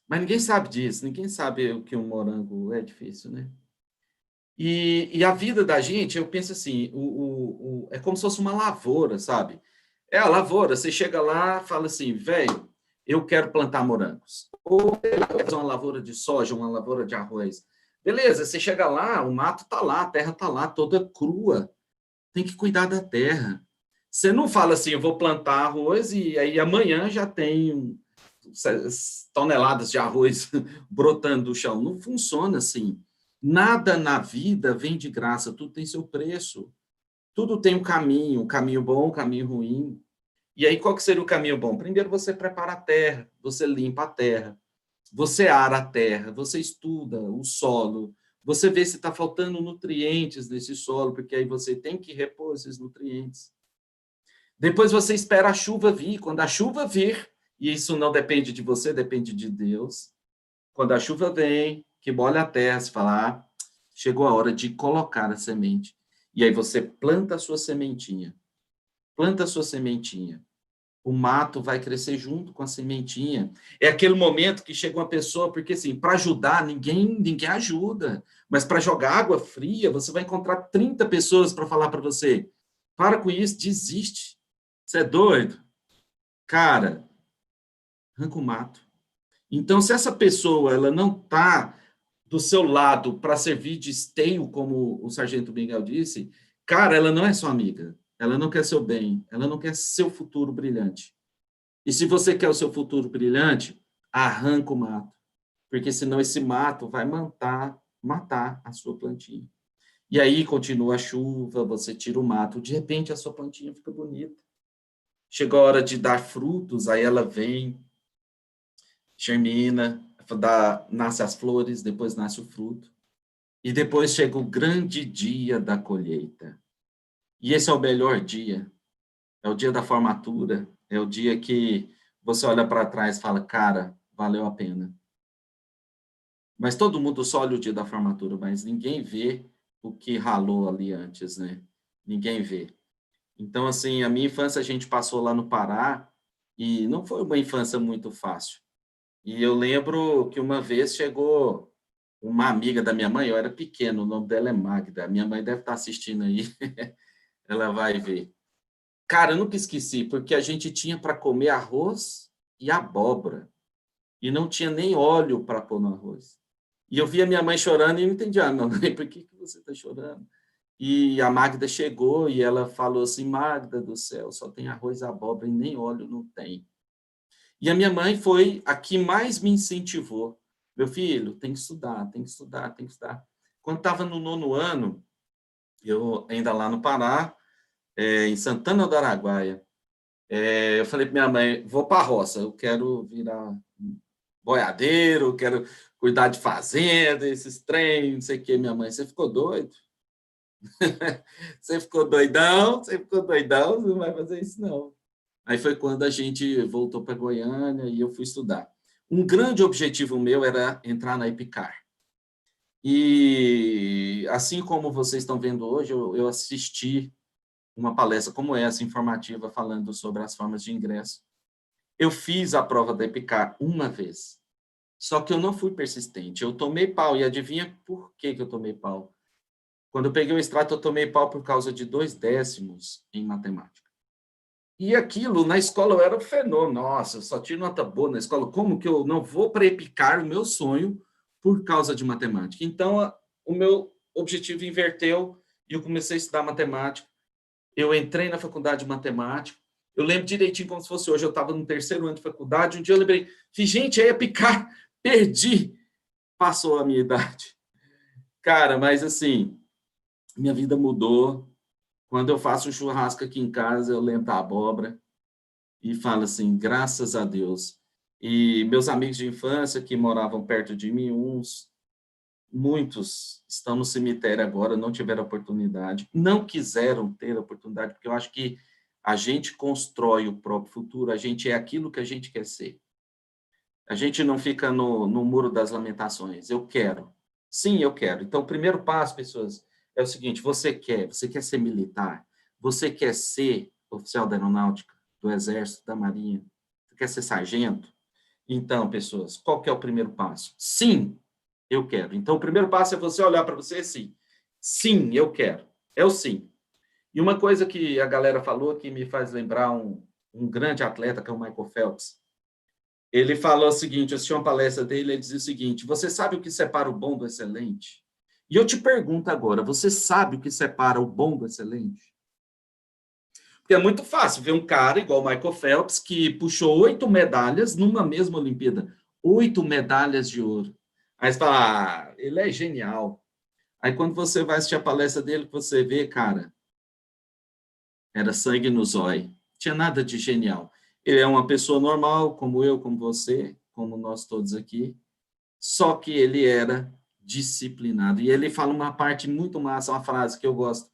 Mas ninguém sabe disso, ninguém sabe o que um morango é difícil, né? E a vida da gente, eu penso assim, é como se fosse uma lavoura, sabe? É a lavoura, você chega lá e fala assim, velho, eu quero plantar morangos. Ou eu quero fazer uma lavoura de soja, uma lavoura de arroz. Beleza, você chega lá, o mato está lá, a terra está lá, toda crua. Tem que cuidar da terra. Você não fala assim, eu vou plantar arroz e aí amanhã já tem toneladas de arroz brotando do chão. Não funciona assim. Nada na vida vem de graça, tudo tem seu preço. Tudo tem um caminho bom, um caminho ruim. E aí, qual que seria o caminho bom? Primeiro, você prepara a terra, você limpa a terra, você ara a terra, você estuda o solo, você vê se está faltando nutrientes nesse solo, porque aí você tem que repor esses nutrientes. Depois você espera a chuva vir. Quando a chuva vir, e isso não depende de você, depende de Deus. Quando a chuva vem, que molha a terra, você fala, chegou a hora de colocar a semente. E aí você planta a sua sementinha. Planta a sua sementinha. O mato vai crescer junto com a sementinha. É aquele momento que chega uma pessoa, porque assim, para ajudar, ninguém ajuda. Mas para jogar água fria, você vai encontrar 30 pessoas para falar para você, para com isso, desiste. Você é doido? Cara, arranca o mato. Então, se essa pessoa ela não está do seu lado para servir de esteio, como o Sargento Miguel disse, cara, ela não é sua amiga. Ela não quer seu bem. Ela não quer seu futuro brilhante. E se você quer o seu futuro brilhante, arranca o mato. Porque senão esse mato vai matar a sua plantinha. E aí continua a chuva, você tira o mato, de repente a sua plantinha fica bonita. Chegou a hora de dar frutos, aí ela vem, germina, nasce as flores, depois nasce o fruto. E depois chega o grande dia da colheita. E esse é o melhor dia. É o dia da formatura. É o dia que você olha para trás e fala, cara, valeu a pena. Mas todo mundo só olha o dia da formatura, mas ninguém vê o que ralou ali antes, né? Ninguém vê. Então, assim, a minha infância a gente passou lá no Pará e não foi uma infância muito fácil. E eu lembro que uma vez chegou uma amiga da minha mãe, eu era pequeno, o nome dela é Magda. Minha mãe deve estar assistindo aí, ela vai ver. Cara, eu nunca esqueci, porque a gente tinha para comer arroz e abóbora. E não tinha nem óleo para pôr no arroz. E eu via minha mãe chorando e não entendia, mamãe, por que você está chorando? E a Magda chegou e ela falou assim, Magda do céu, só tem arroz e abóbora e nem óleo não tem. E a minha mãe foi a que mais me incentivou. Meu filho, tem que estudar, tem que estudar, tem que estudar. Quando estava no 9º ano, eu ainda lá no Pará, em Santana do Araguaia, eu falei para minha mãe, vou para a roça, eu quero virar boiadeiro, eu quero cuidar de fazenda, esses trem, não sei o que. Minha mãe, você ficou doido? Você ficou doidão? Você ficou doidão? Você não vai fazer isso, não. Aí foi quando a gente voltou para Goiânia e eu fui estudar. Um grande objetivo meu era entrar na Epicar. E, assim como vocês estão vendo hoje, eu assisti uma palestra como essa, informativa, falando sobre as formas de ingresso. Eu fiz a prova da EPICAR uma vez, só que eu não fui persistente. Eu tomei pau, e adivinha por que eu tomei pau? Quando eu peguei o extrato, eu tomei pau por causa de 2 décimos em matemática. E aquilo, na escola, eu era um fenômeno. Nossa, eu só tiro nota boa na escola. Como que eu não vou para EPICAR o meu sonho por causa de matemática? Então, o meu objetivo inverteu e eu comecei a estudar matemática. Eu entrei na faculdade de matemática. Eu lembro direitinho como se fosse hoje. Eu estava no 3º ano de faculdade. Um dia eu lembrei, gente, é EPICAR, perdi. Passou a minha idade. Cara, mas assim, minha vida mudou. Quando eu faço um churrasco aqui em casa, eu lembro da abóbora e falo assim, graças a Deus. E meus amigos de infância que moravam perto de mim, muitos estão no cemitério agora, não tiveram oportunidade, não quiseram ter oportunidade, porque eu acho que a gente constrói o próprio futuro, a gente é aquilo que a gente quer ser. A gente não fica no muro das lamentações, eu quero. Sim, eu quero. Então, o primeiro passo, pessoas, é o seguinte, você quer ser militar, você quer ser oficial da aeronáutica, do exército, da marinha, você quer ser sargento? Então, pessoas, qual que é o primeiro passo? Sim, eu quero. Então, o primeiro passo é você olhar para você assim, sim, eu quero. É o sim. E uma coisa que a galera falou que me faz lembrar um grande atleta, que é o Michael Phelps. Ele falou o seguinte, eu assisti uma palestra dele, ele dizia o seguinte, você sabe o que separa o bom do excelente? E eu te pergunto agora, você sabe o que separa o bom do excelente? Porque é muito fácil ver um cara igual o Michael Phelps, que puxou 8 medalhas numa mesma Olimpíada. 8 medalhas de ouro. Aí você fala, ele é genial. Aí quando você vai assistir a palestra dele, você vê, cara, era sangue no zóio. Tinha nada de genial. Ele é uma pessoa normal, como eu, como você, como nós todos aqui, só que ele era disciplinado. E ele fala uma parte muito massa, uma frase que eu gosto,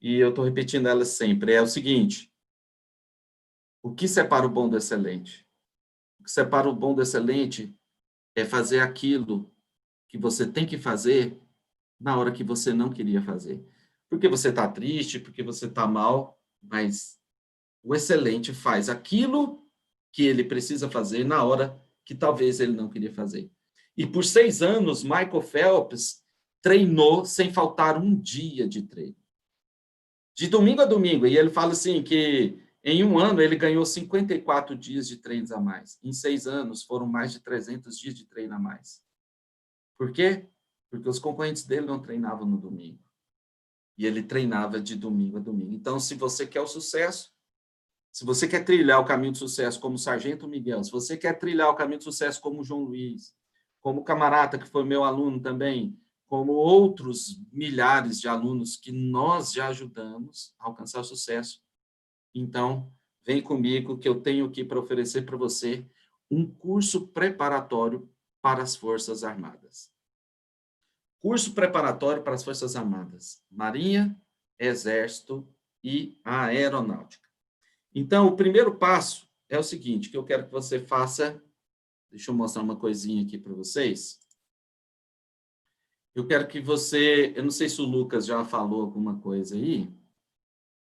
e eu estou repetindo ela sempre, é o seguinte, o que separa o bom do excelente? O que separa o bom do excelente é fazer aquilo que você tem que fazer na hora que você não queria fazer. Porque você está triste, porque você está mal, mas o excelente faz aquilo que ele precisa fazer na hora que talvez ele não queria fazer. E por 6 anos, Michael Phelps treinou sem faltar um dia de treino. De domingo a domingo. E ele fala assim que em um ano ele ganhou 54 dias de treinos a mais. Em 6 anos foram mais de 300 dias de treino a mais. Por quê? Porque os concorrentes dele não treinavam no domingo. E ele treinava de domingo a domingo. Então, se você quer o sucesso, se você quer trilhar o caminho de sucesso como o Sargento Miguel, se você quer trilhar o caminho de sucesso como o João Luiz, como o Camarata, que foi meu aluno também, como outros milhares de alunos que nós já ajudamos a alcançar o sucesso, então, vem comigo que eu tenho aqui para oferecer para você um curso preparatório para as Forças Armadas. Curso preparatório para as Forças Armadas, Marinha, Exército e Aeronáutica. Então, o primeiro passo é o seguinte, que eu quero que você faça, deixa eu mostrar uma coisinha aqui para vocês. Eu quero que você, eu não sei se o Lucas já falou alguma coisa aí,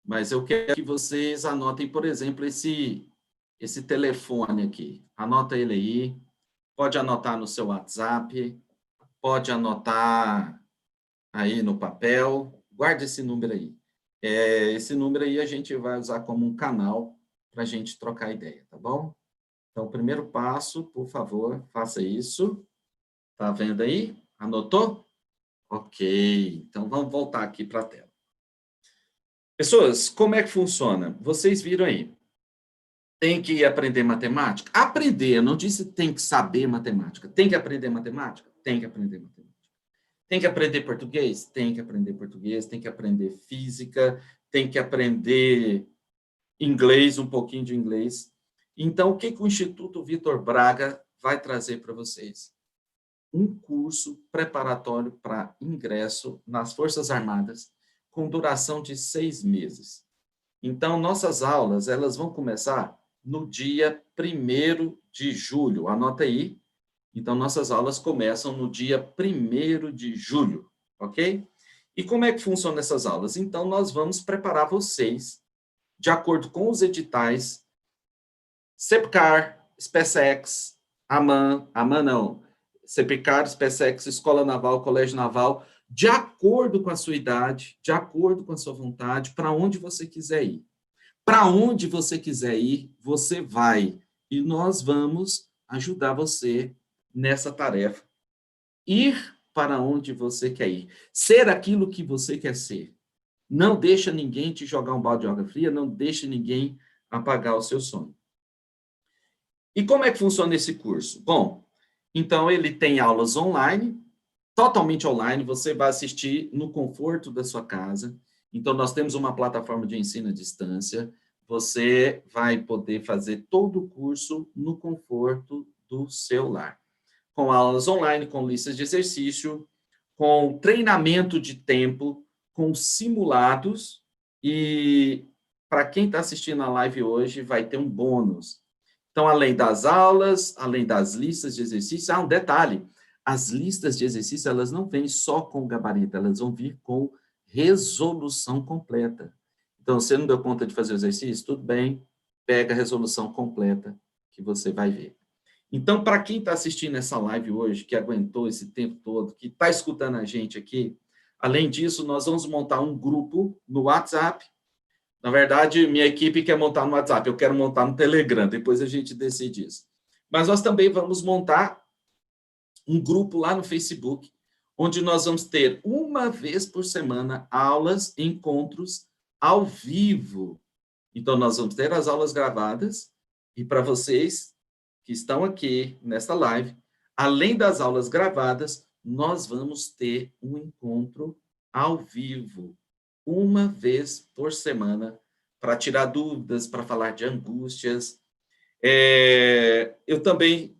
mas eu quero que vocês anotem, por exemplo, esse telefone aqui. Anota ele aí, pode anotar no seu WhatsApp, pode anotar aí no papel, guarde esse número aí. Esse número aí a gente vai usar como um canal para a gente trocar ideia, tá bom? Então, o primeiro passo, por favor, faça isso. Tá vendo aí? Anotou? Ok, então vamos voltar aqui para a tela. Pessoas, como é que funciona? Vocês viram aí. Tem que aprender matemática? Aprender, eu não disse tem que saber matemática. Tem que aprender matemática? Tem que aprender matemática. Tem que aprender português? Tem que aprender português. Tem que aprender física. Tem que aprender inglês, um pouquinho de inglês. Então, o que o Instituto Vitor Braga vai trazer para vocês? Um curso preparatório para ingresso nas Forças Armadas, com duração de 6 meses. Então, nossas aulas, elas vão começar no dia 1º de julho. Anota aí, Então, nossas aulas começam no dia 1º de julho, ok? E como é que funcionam essas aulas? Então, nós vamos preparar vocês, de acordo com os editais, CEPCAR, SpaceX, AMAN não, CEPCAR, SpaceX, Escola Naval, Colégio Naval, de acordo com a sua idade, de acordo com a sua vontade, para onde você quiser ir. Para onde você quiser ir, você vai. E nós vamos ajudar você nessa tarefa. Ir para onde você quer ir. Ser aquilo que você quer ser. Não deixa ninguém te jogar um balde de água fria, não deixa ninguém apagar o seu sonho. E como é que funciona esse curso? Bom, então ele tem aulas online, totalmente online, você vai assistir no conforto da sua casa. Então, nós temos uma plataforma de ensino à distância, você vai poder fazer todo o curso no conforto do seu lar. Com aulas online, com listas de exercício, com treinamento de tempo, com simulados, e para quem está assistindo a live hoje, vai ter um bônus. Então, além das aulas, além das listas de exercício, um detalhe, as listas de exercício, elas não vêm só com gabarito, elas vão vir com resolução completa. Então, você não deu conta de fazer o exercício? Tudo bem, pega a resolução completa que você vai ver. Então, para quem está assistindo essa live hoje, que aguentou esse tempo todo, que está escutando a gente aqui, além disso, nós vamos montar um grupo no WhatsApp. Na verdade, minha equipe quer montar no WhatsApp, eu quero montar no Telegram, depois a gente decide isso. Mas nós também vamos montar um grupo lá no Facebook, onde nós vamos ter uma vez por semana aulas, encontros ao vivo. Então, nós vamos ter as aulas gravadas, e para vocês que estão aqui nesta live, além das aulas gravadas, nós vamos ter um encontro ao vivo, uma vez por semana, para tirar dúvidas, para falar de angústias. Eu também,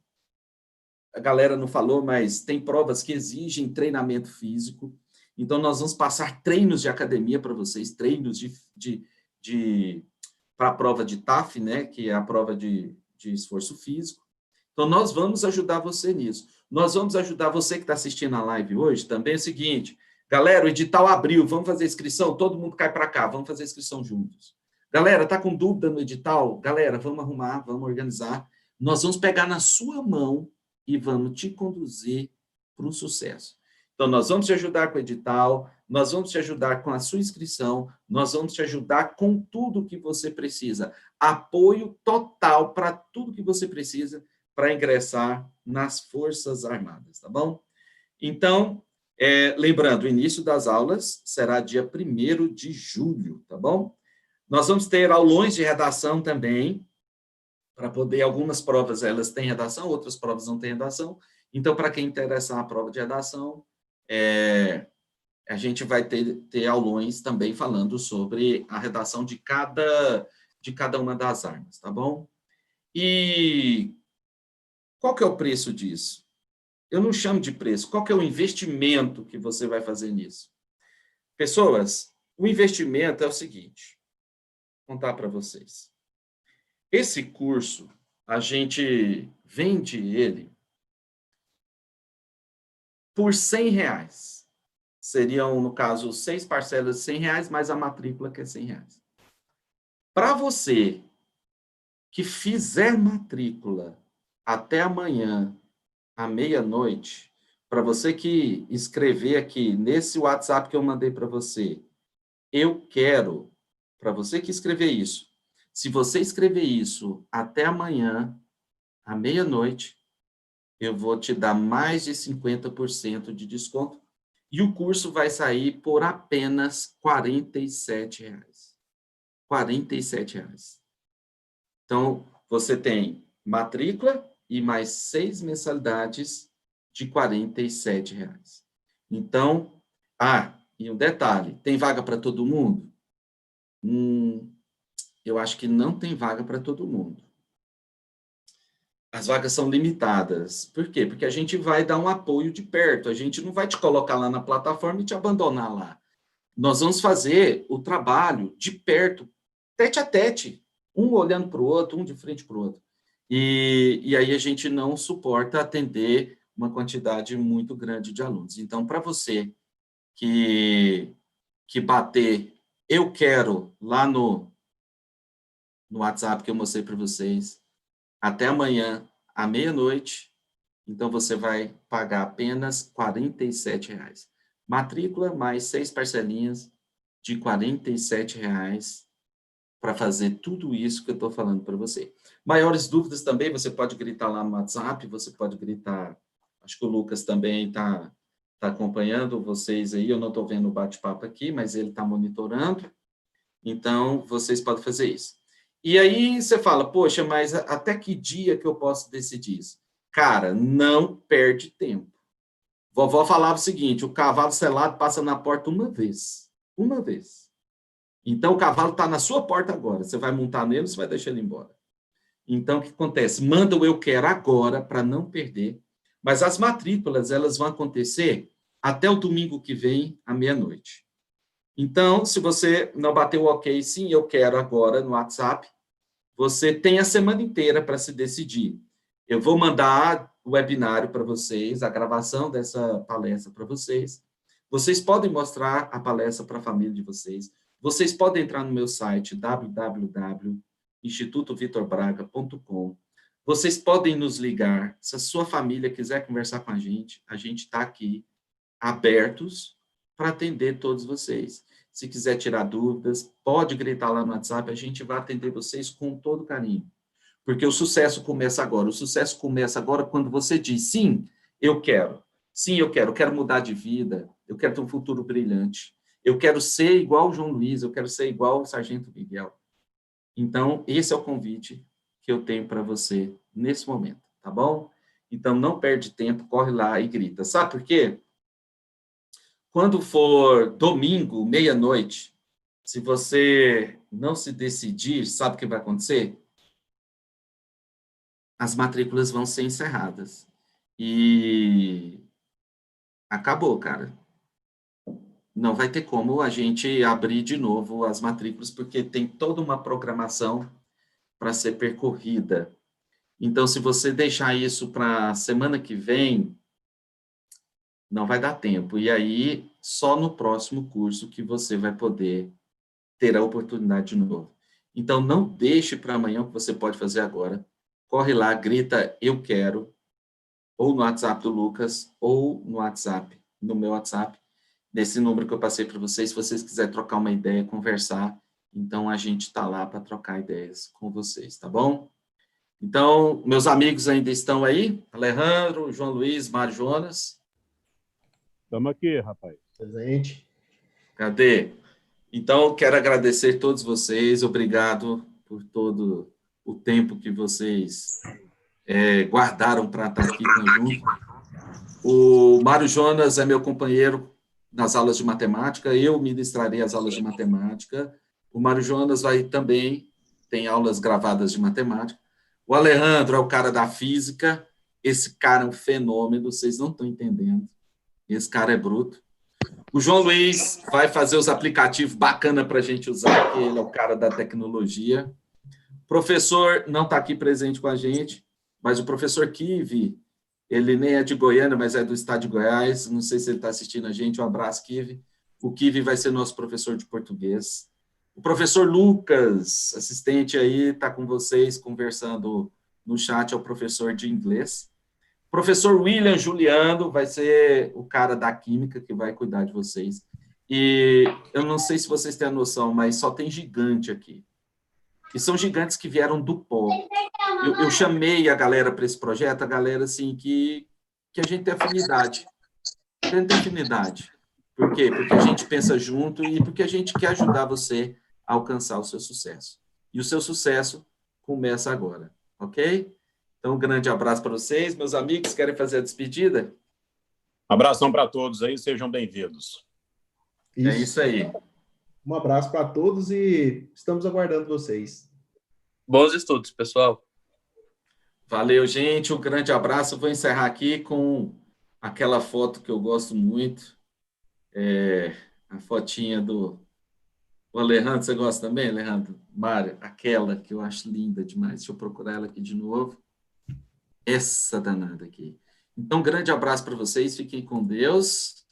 a galera não falou, mas tem provas que exigem treinamento físico, então nós vamos passar treinos de academia para vocês, treinos para a prova de TAF, né, que é a prova de esforço físico. Então, nós vamos ajudar você nisso. Nós vamos ajudar você que está assistindo a live hoje também. É o seguinte, galera, o edital abriu, vamos fazer inscrição? Todo mundo cai para cá, vamos fazer inscrição juntos. Galera, está com dúvida no edital? Galera, vamos arrumar, vamos organizar. Nós vamos pegar na sua mão e vamos te conduzir para o sucesso. Então, nós vamos te ajudar com o edital, nós vamos te ajudar com a sua inscrição, nós vamos te ajudar com tudo que você precisa. Apoio total para tudo que você precisa para ingressar nas Forças Armadas, tá bom? Então, lembrando, o início das aulas será dia 1º de julho, tá bom? Nós vamos ter aulões de redação também, para poder, algumas provas elas têm redação, outras provas não têm redação. Então, para quem interessar a prova de redação, a gente vai ter aulões também falando sobre a redação de cada uma das armas, tá bom? E qual que é o preço disso? Eu não chamo de preço. Qual que é o investimento que você vai fazer nisso? Pessoas, o investimento é o seguinte, vou contar para vocês. Esse curso, a gente vende ele por R$100. Seriam, no caso, 6 parcelas de R$100, mais a matrícula, que é R$100. Para você que fizer matrícula até amanhã, à meia-noite, para você que escrever aqui, nesse WhatsApp que eu mandei para você, eu quero, para você que escrever isso, se você escrever isso até amanhã, à meia-noite, eu vou te dar mais de 50% de desconto, e o curso vai sair por apenas R$47. R$47. Então, você tem matrícula e mais 6 mensalidades de R$47. Então, e um detalhe, tem vaga para todo mundo? Eu acho que não tem vaga para todo mundo. As vagas são limitadas. Por quê? Porque a gente vai dar um apoio de perto, a gente não vai te colocar lá na plataforma e te abandonar lá. Nós vamos fazer o trabalho de perto, tete a tete, um olhando para o outro, um de frente para o outro. e aí a gente não suporta atender uma quantidade muito grande de alunos. Então, para você que bater eu quero lá no WhatsApp que eu mostrei para vocês, até amanhã, à meia-noite, então você vai pagar apenas R$ 47,00. Matrícula mais 6 parcelinhas de R$ 47,00 para fazer tudo isso que eu estou falando para você. Maiores dúvidas também, você pode gritar lá no WhatsApp, você pode gritar, acho que o Lucas também está acompanhando vocês aí, eu não estou vendo o bate-papo aqui, mas ele está monitorando, então vocês podem fazer isso. E aí você fala, poxa, mas até que dia que eu posso decidir isso? Cara, não perde tempo. Vovó falava o seguinte, o cavalo selado passa na porta uma vez. Uma vez. Então, o cavalo está na sua porta agora. Você vai montar nele ou você vai deixar ele embora? Então, o que acontece? Manda o eu quero agora para não perder. Mas as matrículas, elas vão acontecer até o domingo que vem, à meia-noite. Então, se você não bateu o ok, sim, eu quero agora no WhatsApp, você tem a semana inteira para se decidir. Eu vou mandar o webinário para vocês, a gravação dessa palestra para vocês. Vocês podem mostrar a palestra para a família de vocês. Vocês podem entrar no meu site, www.institutovitorbraga.com. Vocês podem nos ligar. Se a sua família quiser conversar com a gente está aqui, abertos para atender todos vocês. Se quiser tirar dúvidas, pode gritar lá no WhatsApp, a gente vai atender vocês com todo carinho. Porque o sucesso começa agora. O sucesso começa agora quando você diz, sim, eu quero. Sim, eu quero mudar de vida, eu quero ter um futuro brilhante. Eu quero ser igual o João Luiz, eu quero ser igual o Sargento Miguel. Então, esse é o convite que eu tenho para você nesse momento, tá bom? Então, não perde tempo, corre lá e grita. Sabe por quê? Quando for domingo, meia-noite, se você não se decidir, sabe o que vai acontecer? As matrículas vão ser encerradas. E acabou, cara. Não vai ter como a gente abrir de novo as matrículas, porque tem toda uma programação para ser percorrida. Então, se você deixar isso para a semana que vem, não vai dar tempo. E aí, só no próximo curso que você vai poder ter a oportunidade de novo. Então, não deixe para amanhã o que você pode fazer agora. Corre lá, grita, eu quero, ou no WhatsApp do Lucas, ou no WhatsApp, no meu WhatsApp, nesse número que eu passei para vocês, se vocês quiserem trocar uma ideia, conversar, então a gente está lá para trocar ideias com vocês, tá bom? Então, meus amigos ainda estão aí? Alejandro, João Luiz, Mário Jonas? Estamos aqui, rapaz. Presente. Cadê? Então, quero agradecer a todos vocês, obrigado por todo o tempo que vocês guardaram para estar aqui conjunto. O Mário Jonas é meu companheiro nas aulas de matemática, eu ministrarei as aulas de matemática. O Mário Jonas também tem aulas gravadas de matemática. O Alejandro é o cara da física, esse cara é um fenômeno, vocês não estão entendendo. Esse cara é bruto. O João Luiz vai fazer os aplicativos bacana para a gente usar, porque ele é o cara da tecnologia. O professor não está aqui presente com a gente, mas o professor Kivi, ele nem é de Goiânia, mas é do estado de Goiás. Não sei se ele está assistindo a gente. Um abraço, Kivi. O Kivi vai ser nosso professor de português. O professor Lucas, assistente aí, está com vocês, conversando no chat, é o professor de inglês. O professor William Juliano vai ser o cara da química que vai cuidar de vocês. E eu não sei se vocês têm a noção, mas só tem gigante aqui. E são gigantes que vieram do pó. Eu chamei a galera para esse projeto, a galera assim, que a gente tem afinidade. A gente tem afinidade. Por quê? Porque a gente pensa junto e porque a gente quer ajudar você a alcançar o seu sucesso. E o seu sucesso começa agora, ok? Então, um grande abraço para vocês. Meus amigos, querem fazer a despedida? Abração para todos aí, sejam bem-vindos. É isso aí. Um abraço para todos e estamos aguardando vocês. Bons estudos, pessoal. Valeu, gente. Um grande abraço. Vou encerrar aqui com aquela foto que eu gosto muito. A fotinha do O Alejandro, você gosta também, Alejandro? Mário, aquela que eu acho linda demais. Deixa eu procurar ela aqui de novo. Essa danada aqui. Então, grande abraço para vocês. Fiquem com Deus.